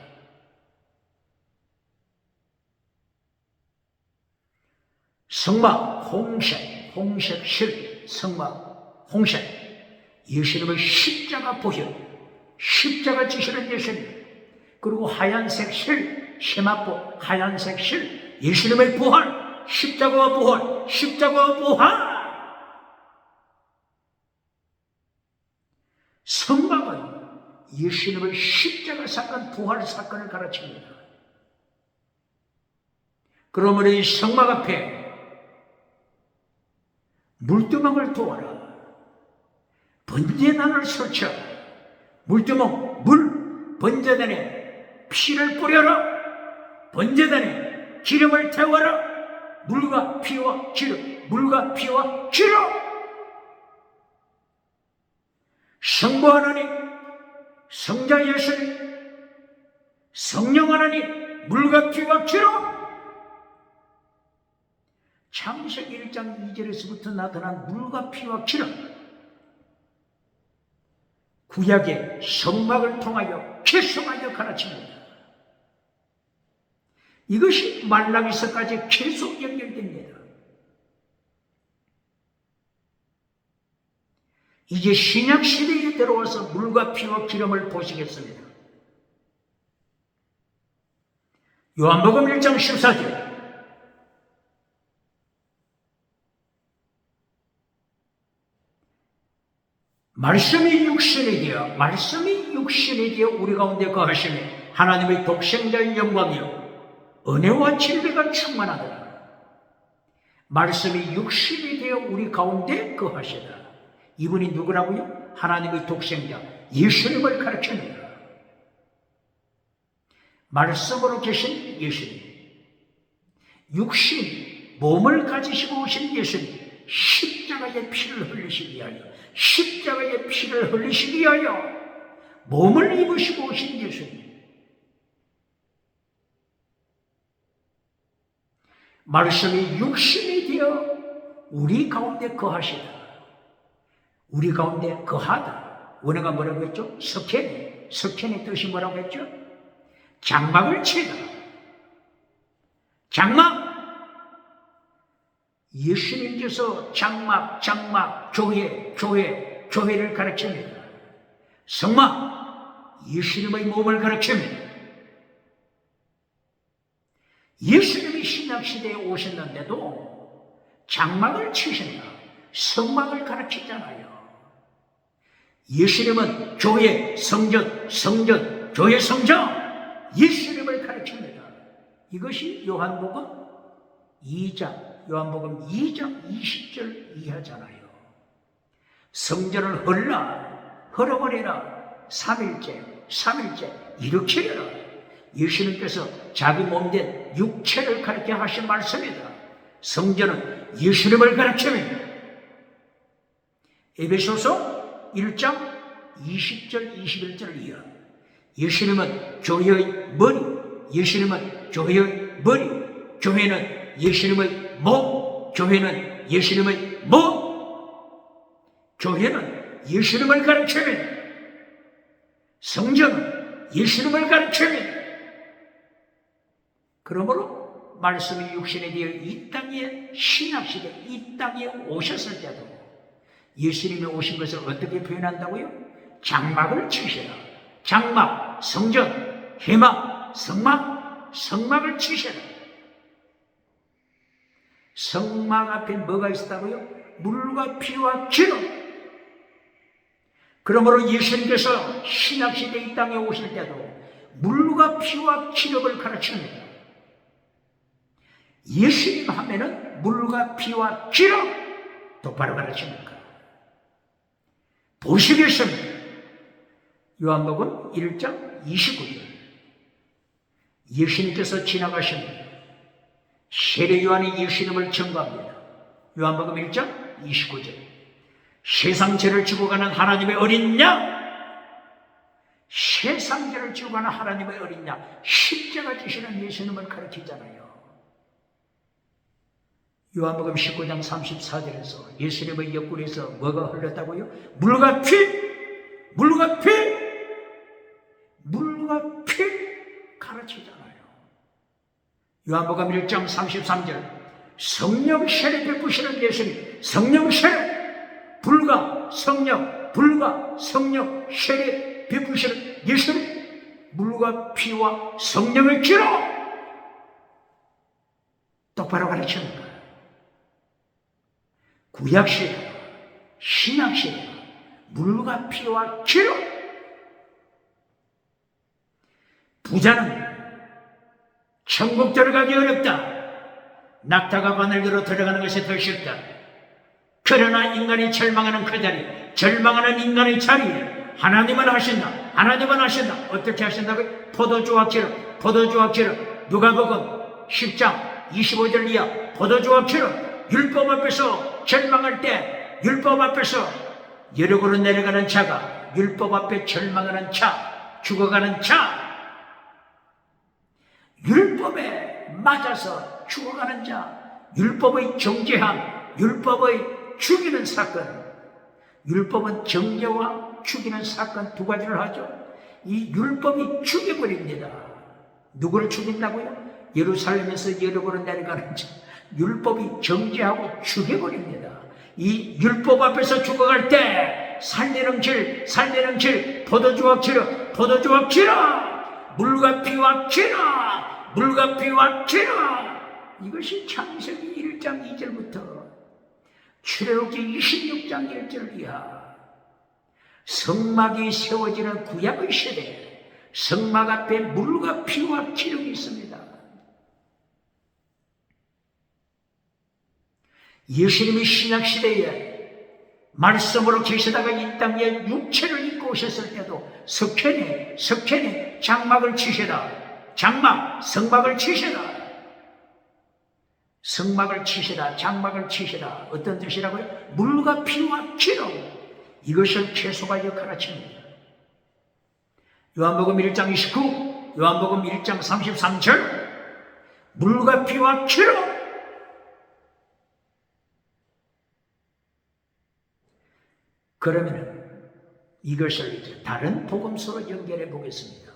성막, 홍색실, 성막, 홍색. 예수님의 십자가 보혈, 십자가 지시는 예수님. 그리고 하얀색 실, 세마포, 하얀색 실, 예수님의 부활, 십자가와 부활, 십자가와 부활. 성막은 예수님의 십자가 사건, 부활 사건을 가르칩니다. 그러므로 이 성막 앞에 물두멍을 두어라. 번제단을 설치하라. 물두멍, 번제단에 피를 뿌려라. 번제단에 기름을 태워라. 물과 피와 기름, 물과 피와 기름. 성부 하나님, 성자 예수님, 성령 하나님, 물과 피와 기름. 창세기 1장 2절에서부터 나타난 물과 피와 기름. 구약의 성막을 통하여 계속하여 가르칩니다. 이것이 말라기서까지 계속 연결됩니다. 이제 신약시대에 들어와서 물과 피와 기름을 보시겠습니다. 요한복음 1장 14절. 말씀이 육신이 되어 우리 가운데 거하시니 하나님의 독생자의 영광이요 은혜와 진리가 충만하더라. 말씀이 육신이 되어 우리 가운데 거하시다. 이분이 누구라고요? 하나님의 독생자 예수님을 가르칩니다. 말씀으로 계신 예수님, 육신, 몸을 가지시고 오신 예수님, 십자가의 피를 흘리시기 위하여, 십자가의 피를 흘리시기 위하여 몸을 입으시고 오신 예수님, 말씀이 육신이 되어 우리 가운데 거하시다. 우리 가운데 거하다. 원어가 뭐라고 했죠? 석현의 뜻이 뭐라고 했죠? 장막을 치다. 장막. 예수님께서 장막, 교회를 가르칩니다. 성막, 예수님의 몸을 가르칩니다. 예수님이 신약시대에 오셨는데도 장막을 치신다. 성막을 가르치잖아요. 예수님은 교회, 성전, 교회, 성전, 예수님을 가르칩니다. 이것이 요한복음 2장 20절 이하잖아요. 성전을 헐어버리라. 3일째 일으키라. 예수님께서 자기 몸된 육체를 가르쳐 하신 말씀이다. 성전은 예수님을 가르칩니다. 에베소서 1장 20절 21절 이하. 예수님은 교회의 머리, 예수님은 교회의 머리, 교회는 예수님의 몸, 교회는 예수님의 몸, 교회는 예수님을 가르칩니다. 성전은 예수님을 가르칩니다. 그러므로 말씀이 육신에 되어 이 땅에 신약시대 이 땅에 오셨을 때도 예수님이 오신 것을 어떻게 표현한다고요? 장막을 치시라. 장막, 성전, 회막, 성막을 치시라. 성막 앞에 뭐가 있었다고요? 물과 피와 기름. 그러므로 예수님께서 신약시대 이 땅에 오실 때도 물과 피와 기름을 가르칩니다. 예수님 하면은 물과 피와 기름 똑바로 가르칩니까? 보시겠습니다. 요한복음 1장 29절. 예수님께서 지나가십니다. 세례 요한이 예수님을 청구합니다. 요한복음 1장 29절. 세상 죄를 지고 가는 하나님의 어린 양, 세상 죄를 지고 가는 하나님의 어린 양, 십자가 지시는 예수님을 가르치잖아요. 요한복음 19장 34절에서 예수님의 옆구리에서 뭐가 흘렀다고요? 물과 피 가르치잖아요. 요한복음 1장 33절 성령 세례 베푸시는 예수님, 성령 세례, 불과 성령 세례 베푸시는 예수님, 물과 피와 성령의 기로 똑바로 가르치는 거예요. 구약시대, 신약시대, 물과 피와 기로. 부자는 천국 들어가기 어렵다. 낙타가 바늘기로 들어가는 것이 더 쉽다. 그러나 인간이 절망하는 그 자리, 절망하는 인간의 자리에 하나님은 하신다. 어떻게 하신다고요? 포도주와 기름. 누가복음 10장 25절 이하. 포도주와 기름. 율법 앞에서 절망할 때, 율법 앞에서 여력으로 내려가는 자가 율법 앞에 절망하는 자, 죽어가는 자, 율법에 맞아서 죽어가는 자, 율법의 정죄함, 율법의 죽이는 사건, 율법은 정죄와 죽이는 사건 두 가지를 하죠. 이 율법이 죽여버립니다. 누구를 죽인다고요? 예루살렘에서 여러분을 내려가는 율법이 정죄하고 죽여버립니다. 이 율법 앞에서 죽어갈 때 살리는 길 포도주와 기라 물과 피와 기라 이것이 창세기 1장 2절부터 출애굽기 26장 1절 이하 성막이 세워지는 구약의 시대에 성막 앞에 물과 피와 기름이 있습니다. 예수님이 신약시대에 말씀으로 계시다가 이 땅에 육체를 입고 오셨을 때도 석현에 장막을 치시다. 성막을 치시다. 장막을 치시다. 어떤 뜻이라고요? 물과 피와 기름. 이것을 채소가 역할하십니다. 요한복음 1장 29, 요한복음 1장 33절 물과 피와 기름. 그러면 이것을 이제 다른 복음서로 연결해 보겠습니다.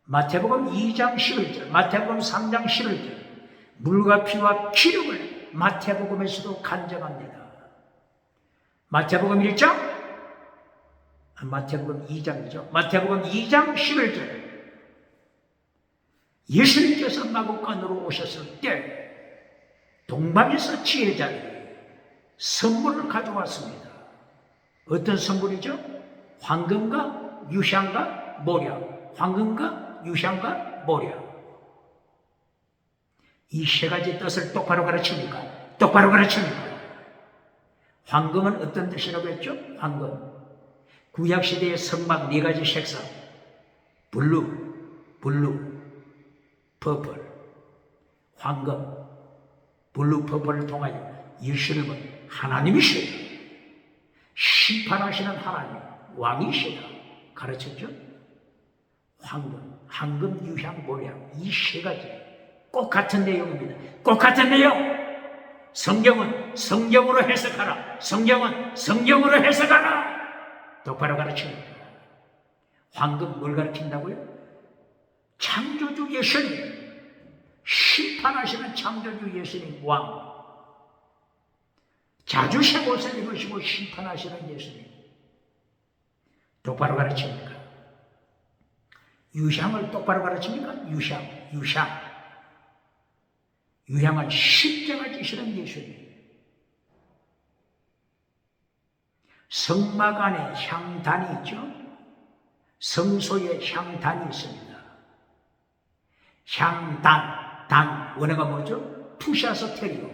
마태복음 2장 11절, 마태복음 3장 11절 물과 피와 기름을 마태복음에서도 간증합니다. 마태복음 2장이죠. 마태복음 2장 11절 예수님께서 마구간으로 오셨을 때 동방에서 지혜자들이 선물을 가져왔습니다. 어떤 선물이죠? 황금과 유향과 모략. 이 세 가지 뜻을 똑바로 가르칩니까? 황금은 어떤 뜻이라고 했죠? 황금. 구약시대의 성막 네 가지 색상. 블루, 퍼플, 황금. 블루, 퍼플을 통하여 예수님은 하나님이시다. 심판하시는 하나님, 왕이시다. 가르쳤죠? 황금, 유향, 모략 이 세 가지 꼭 같은 내용입니다. 꼭 같은 내용. 성경은 성경으로 해석하라. 똑바로 가르칩니다. 황금 뭘 가르친다고요? 창조주 예수님. 심판하시는 창조주 예수님 왕. 자주색 옷을 입으시고 심판하시는 예수님. 똑바로 가르칩니까? 유향을 똑바로 가르칩니까? 유향은 십자가 지시는 예수님. 성막 안에 향단이 있죠? 성소에 향단이 있습니다. 단, 원어가 뭐죠? 푸샤스테리오.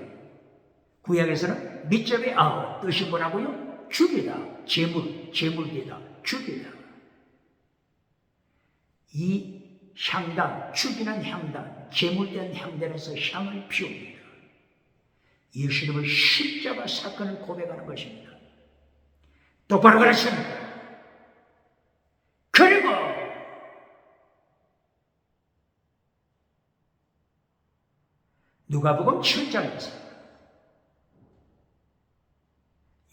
구약에서는 밑접의 뜻이 뭐라고요? 죽이다, 제물되다, 죽이다. 이 향단, 죽이는 향단, 제물된 향단에서 향을 피웁니다. 예수님의 십자가 사건을 고백하는 것입니다. 똑바로 가르칩니다. 그리고 누가복음 7장에서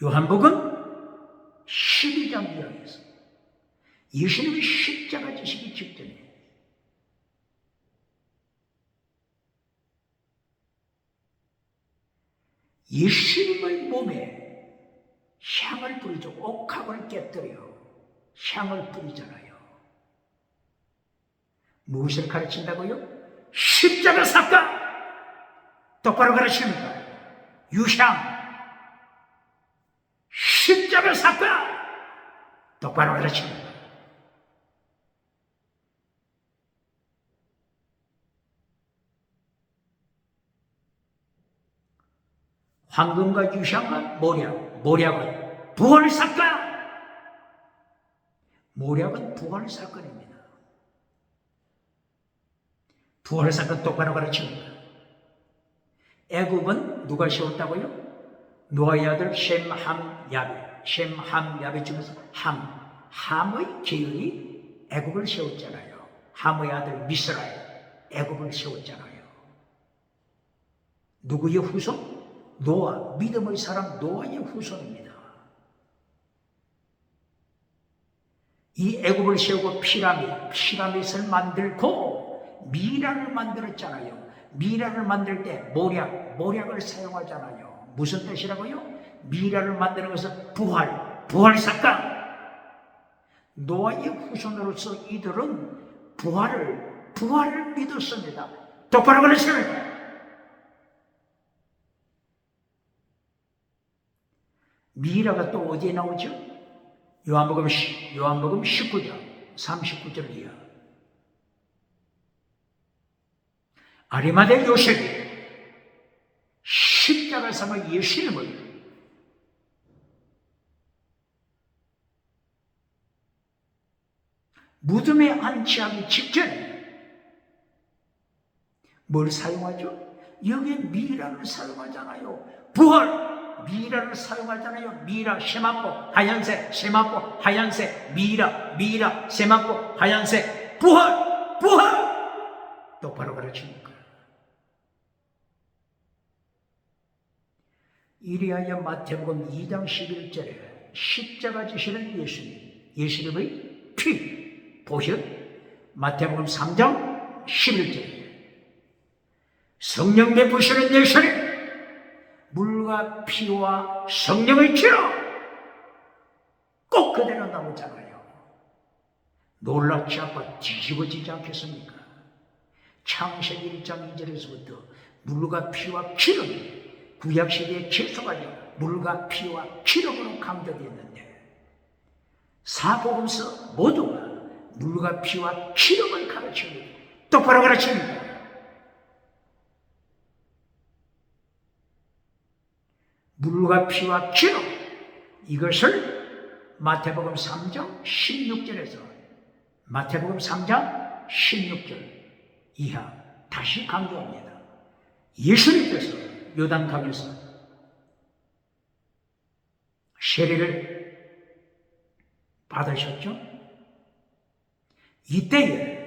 요한복음 12장 이야기에서 예수님이 십자가 지시기 직전에 예수님의 몸에 향을 뿌리죠. 옥합을 깨뜨려 향을 뿌리잖아요. 무엇을 가르친다고요? 십자가 사건. 똑바로 가르칩니다. 유향. 십자가 사건. 똑바로 가르칩니다. 황금과 유향과 모략은 부활 사건. 모략은 부활 사건입니다. 부활 사건 똑바로 가르칩니다. 애굽은 누가 세웠다고요? 노아의 아들 셈, 함, 야벳 중에서 함의 계열이 애굽을 세웠잖아요. 함의 아들 미스라엘, 애굽을 세웠잖아요. 누구의 후손? 노아, 믿음의 사람 노아의 후손입니다. 이 애굽을 세우고 피라밋을 만들고 미라를 만들었잖아요. 미라를 만들 때 모략을 사용하잖아요. 무슨 뜻이라고요? 미라를 만드는 것은 부활사건. 노아의 후손으로서 이들은 부활을 믿었습니다. 똑바로 그랬습니다. 미라가 또 어디에 나오죠? 요한복음 19장 39절 이하. 아리마대 요셉이 십자가 삼아 예수님을 무덤에 안치하기 직전에 뭘 사용하죠? 여기에 미라를 사용하잖아요. 미라를 사용하잖아요. 미라, 세마포, 하얀색, 세마포, 하얀색, 미라, 세마포, 하얀색, 부활! 똑바로 가르칩니까? 이리하여 마태복음 2장 11절에 십자가 지시는 예수님의 피 보셨? 마태복음 3장 11절에 성령 베푸시는 예수님, 물과 피와 성령의 피로 꼭 그대로 나오잖아요. 놀랍지 않고 뒤집어지지 않겠습니까? 창세기 1장 2절에서부터 물과 피와 기름이 구약시대에 계속하여 물과 피와 기름으로 강조되었는데 사복음서 모두가 물과 피와 기름을 가르칩니다. 똑바로 가르칩니다. 물과 피와 기름, 이것을 마태복음 3장 16절에서 마태복음 3장 16절 이하 다시 강조합니다. 예수님께서 요단강에서 세례를 받으셨죠? 이때에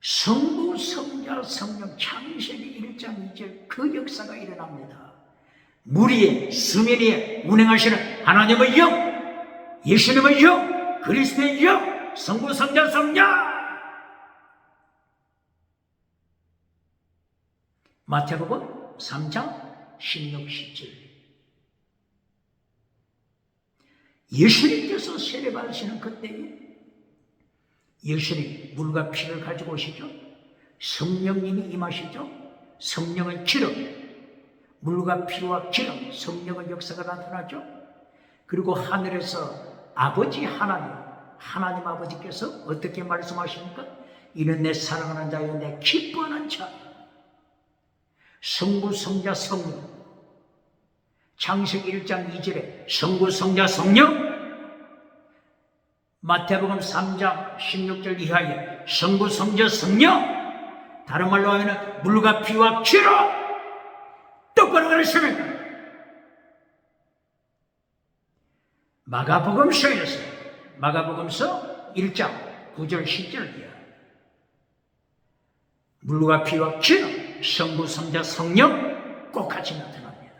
성부, 성자, 성령, 창세기 1장 2절 그 역사가 일어납니다. 무리에 스미리에 운행하시는 하나님의 영, 예수님의 영, 그리스도의 영, 성부, 성자, 성령. 마태복음 3장 16, 17. 예수님께서 세례받으시는 그때에 예수님 물과 피를 가지고 오시죠. 성령님이 임하시죠. 성령의 기름, 물과 피와 기름, 성령의 역사가 나타나죠. 그리고 하늘에서 아버지 하나님 아버지께서 어떻게 말씀하십니까? 이는 내 사랑하는 자여 내 기뻐하는 자. 성부, 성자, 성령. 창세기 1장 2절에 성부, 성자, 성령. 마태복음 3장 16절 이하에 성부, 성자, 성령. 다른 말로 하면 물과 피와 기름. 똑바로 가르칩니다. 마가복음서 1장 9절 10절 이하. 물과 피와 기름, 성부, 성자, 성령 꼭 같이 나타납니다.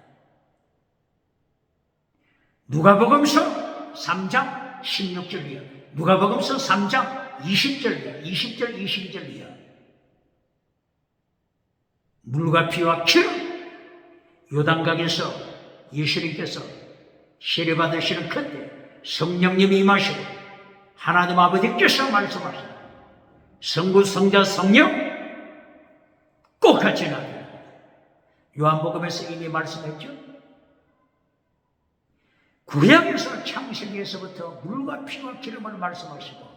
누가복음서 3장 16절 이하. 누가복음서 3장 20절 이하. 20절 22절 이하. 물과 피와 기름. 요단강에서 예수님께서 세례받으시는 그때 성령님이 임하시고 하나님 아버지께서 말씀하시고 성부, 성자, 성령 꼭 같이 나타납니다. 요한복음에서 이미 말씀했죠. 구약에서 창세기에서부터 물과 피와 기름을 말씀하시고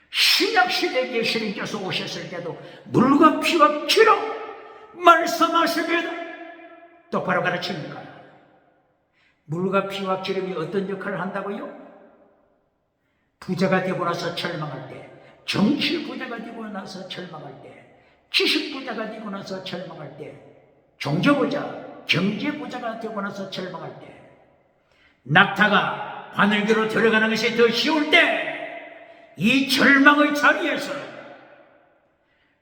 신약시대 예수님께서 오셨을 때도 물과 피와 기름 말씀하십니다. 똑바로 가르칩니까? 물과 피와 기름이 어떤 역할을 한다고요? 부자가 되고 나서 절망할 때, 정치 부자가 되고 나서 절망할 때, 지식 부자가 되고 나서 절망할 때, 종교 부자, 경제 부자가 되고 나서 절망할 때, 낙타가 바늘기로 들어가는 것이 더 쉬울 때, 이 절망의 자리에서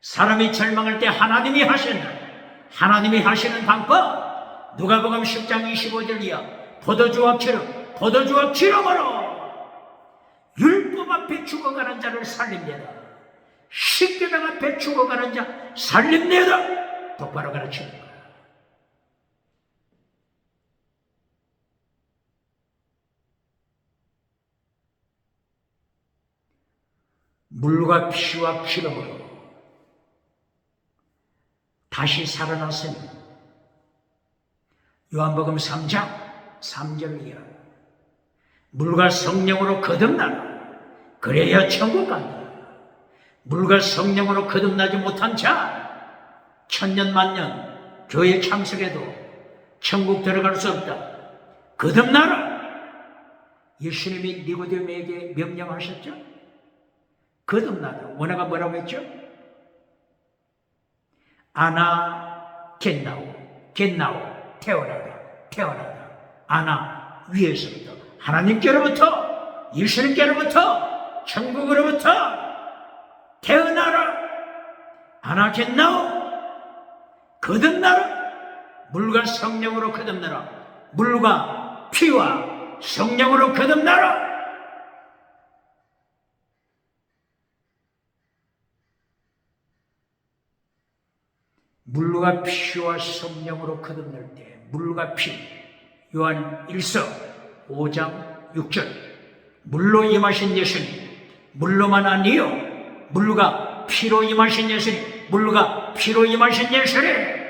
사람이 절망할 때 하나님이 하신다. 하나님이 하시는 방법, 누가복음 10장 25절 이하 포도주와 기름으로 율법 앞에 죽어가는 자를 살립니다. 십계명 앞에 죽어가는 자 살립니다. 똑바로 가르치는 거야. 물과 피와 기름으로 다시 살아났으니 요한복음 3장 3절 이하 물과 성령으로 거듭나라. 그래야 천국 간다. 물과 성령으로 거듭나지 못한 자 천년 만년 교회 참석해도 천국 들어갈 수 없다. 거듭나라. 예수님이 니고데모에게 명령하셨죠? 거듭나라. 원어가 뭐라고 했죠? 아나 겟나오 태어나다. 아나 위에서부터 하나님께로부터 예수님께로부터 천국으로부터 태어나라. 아나 겟나오 거듭나라. 물과 성령으로 거듭나라. 물과 피와 성령으로 거듭나라. 물과 피와 성령으로 거듭날 때 물과 피, 요한 1서 5장 6절 물로 임하신 예수님, 물로만 아니요 물과 피로 임하신 예수님, 물과 피로 임하신 예수님.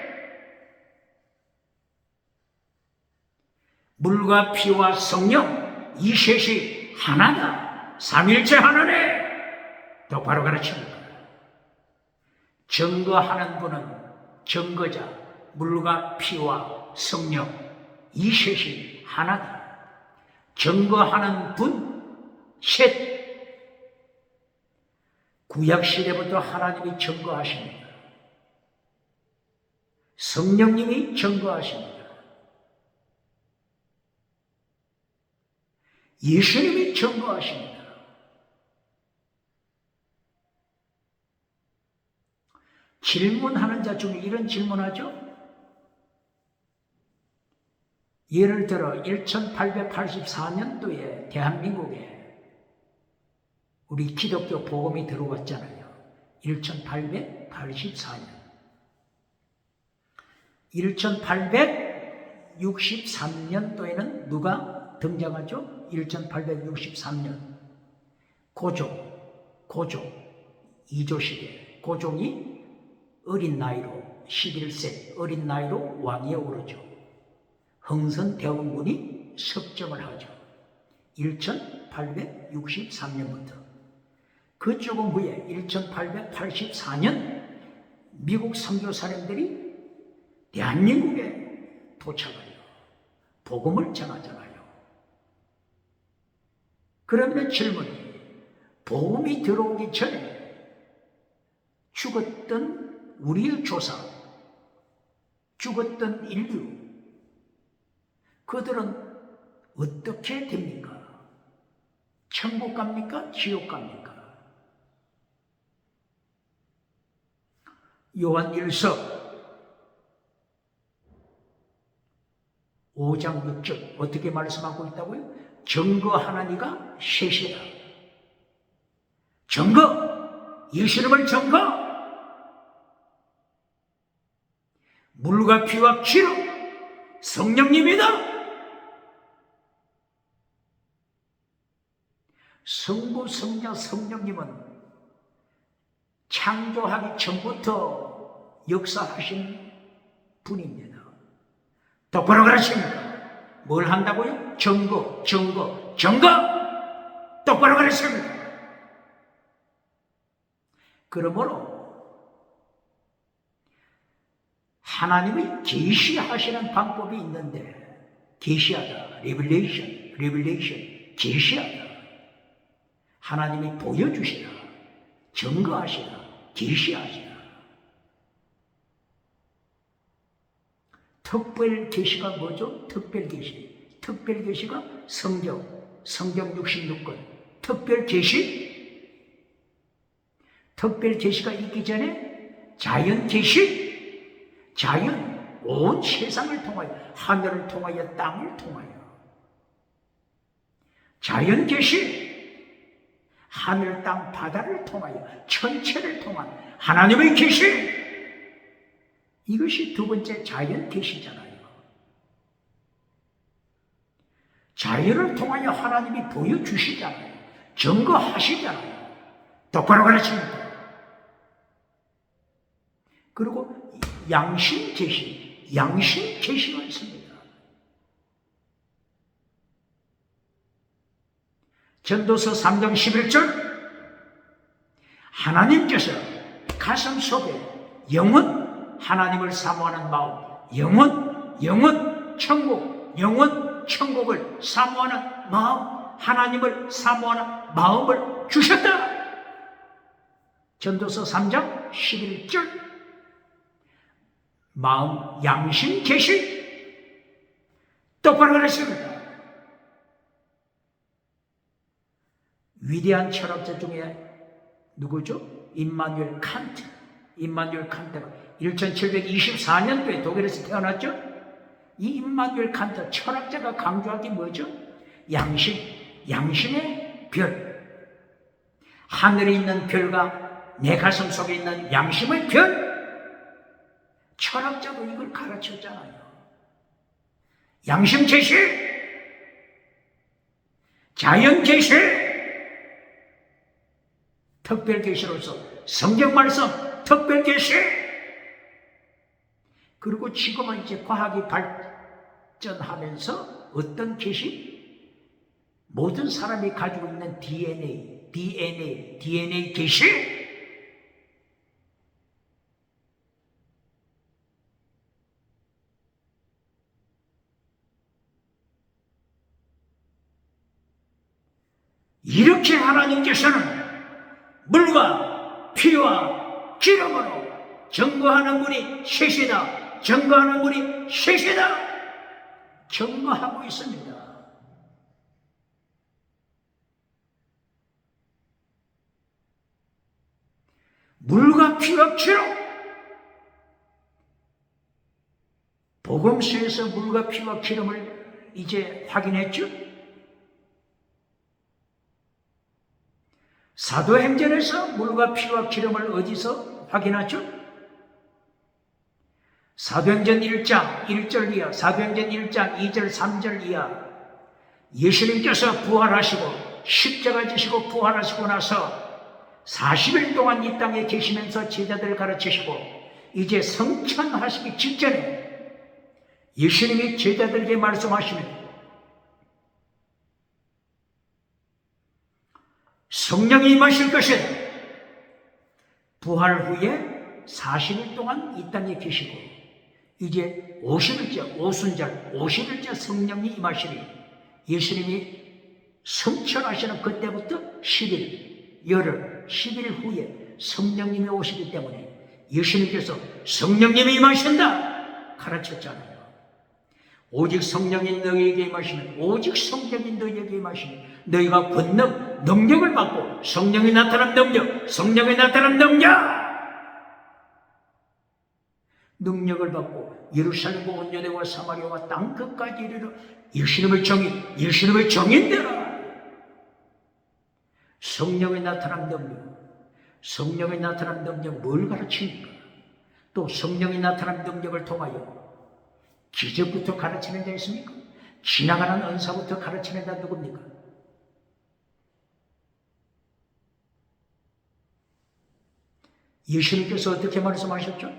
물과 피와 성령 이 셋이 하나다. 삼일체 하나네. 똑바로 가르치는 거야. 증거하는 분은 증거자, 물과 피와 성령 이 셋이 하나다. 증거하는 분 셋. 구약시대부터 하나님이 증거하십니다. 성령님이 증거하십니다. 예수님이 증거하십니다. 질문하는 자 중에 이런 질문하죠? 예를 들어 1884년도에 대한민국에 우리 기독교 복음이 들어왔잖아요. 1884년. 1863년도에는 누가 등장하죠? 1863년. 고종 이조시대. 고종이 어린 나이로 11세 어린 나이로 왕위에 오르죠. 흥선대원군이 섭정을 하죠. 1863년부터. 그 조금 후에 1884년 미국 선교사님들이 대한민국에 도착해요. 복음을 전하잖아요. 그러면 질문이, 복음이 들어오기 전에 죽었던 우리의 조상, 죽었던 인류, 그들은 어떻게 됩니까? 천국 갑니까? 지옥 갑니까? 요한 1서 5장 6절 어떻게 말씀하고 있다고요? 증거하나니가 셋이다. 증거! 예수님을 증거! 물과 피와 기름! 성령님이다! 성부, 성자, 성령님은 창조하기 전부터 역사하신 분입니다. 똑바로 가르칩니다. 뭘 한다고요? 증거. 똑바로 가르칩니다. 그러므로 하나님이 계시하시는 방법이 있는데, 계시하다, 리빌레이션, 계시하다. 하나님이 보여주시라, 증거하시라, 계시하시라. 특별 계시가 뭐죠? 특별 계시. 특별 계시가 성경 66권. 특별 계시? 특별 계시가 있기 전에 자연 계시, 자연 온 세상을 통하여, 하늘을 통하여 땅을 통하여 자연 계시, 하늘 땅 바다를 통하여 천체를 통한 하나님의 계시, 이것이 두 번째 자연 계시잖아요. 자연을 통하여 하나님이 보여주시잖아요. 증거하시잖아요. 똑바로 가르칩니다. 그리고 양심 계시, 양심 계시가 있습니다. 전도서 3장 11절, 하나님께서 가슴 속에 영원, 하나님을 사모하는 마음, 영원, 천국, 영원, 천국을 사모하는 마음, 하나님을 사모하는 마음을 주셨다. 전도서 3장 11절, 마음, 양심 계시, 똑바로 가르칩니다. 위대한 철학자 중에 누구죠? 임마누엘 칸트. 임마누엘 칸트가 1724년도에 독일에서 태어났죠? 이 임마누엘 칸트 철학자가 강조한 게 뭐죠? 양심, 양심의 별. 하늘에 있는 별과 내 가슴 속에 있는 양심의 별. 철학자도 이걸 가르쳤잖아요. 양심 계시, 자연 계시, 특별 계시로서 성경 말씀 특별 계시. 그리고 지금은 이제 과학이 발전하면서 어떤 계시? 모든 사람이 가지고 있는 DNA 계시. 이렇게 하나님께서는 물과 피와 기름으로 증거하는 분이 셋이다. 증거하는 분이 셋이다. 증거하고 있습니다. 물과 피와 기름. 복음서에서 물과 피와 기름을 이제 확인했죠? 사도행전에서 물과 피와 기름을 어디서 확인하죠? 사도행전 1장 1절 이하, 사도행전 1장 2절 3절 이하, 예수님께서 부활하시고 십자가 지시고 부활하시고 나서 40일 동안 이 땅에 계시면서 제자들을 가르치시고 이제 성천하시기 직전에 예수님이 제자들에게 말씀하시는 성령이 임하실 것이다. 부활 후에 40일 동안 이 땅에 계시고 이제 50일째 오순절 50일째 성령이 임하시니 예수님이 성천하시는 그때부터 10일 열흘 10일 후에 성령님이 오시기 때문에 예수님께서 성령님이 임하신다 가르쳤잖아요. 오직 성령이 너희에게 임하시면 오직 성령이 너희에게 임하시면 너희가 권능, 능력을 받고 성령이 나타난 능력, 성령이 나타난 능력을 받고 예루살렘과 온 유대와 사마리아와 땅 끝까지 이르러 예수님의 정인되라. 성령이 나타난 능력, 성령이 나타난 능력 뭘 가르칩니까? 또 성령이 나타난 능력을 통하여 기적부터 가르치는 자 있습니까? 지나가는 은사부터 가르치는 자 누굽니까? 예수님께서 어떻게 말씀하셨죠?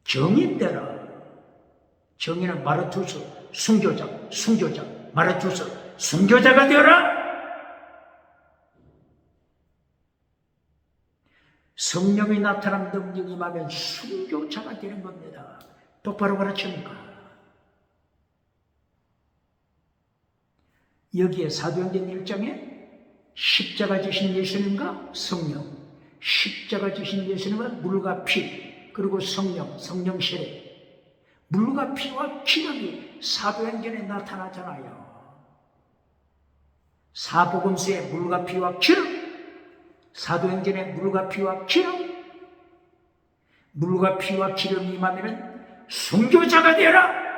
정인되라. 정인은 마르투스, 순교자, 마르투스, 순교자가 되어라. 성령이 나타난 능력이 임하면 순교자가 되는 겁니다. 똑바로 가르칩니까? 여기에 사도행전 1장에 십자가 지신 예수님과 성령, 십자가 지신 예수님과 물과 피, 그리고 성령 세례, 물과 피와 기름이 사도행전에 나타나잖아요. 사복음서에 물과 피와 기름, 사도행전에 물과 피와 기름, 물과 피와 기름이 임하면은 순교자가 되어라.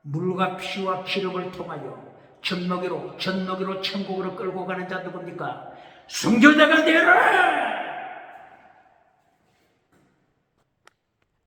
물과 피와 기름을 통하여 젖먹이로 천국으로 끌고 가는 자 누굽니까? 순교자가 되어라.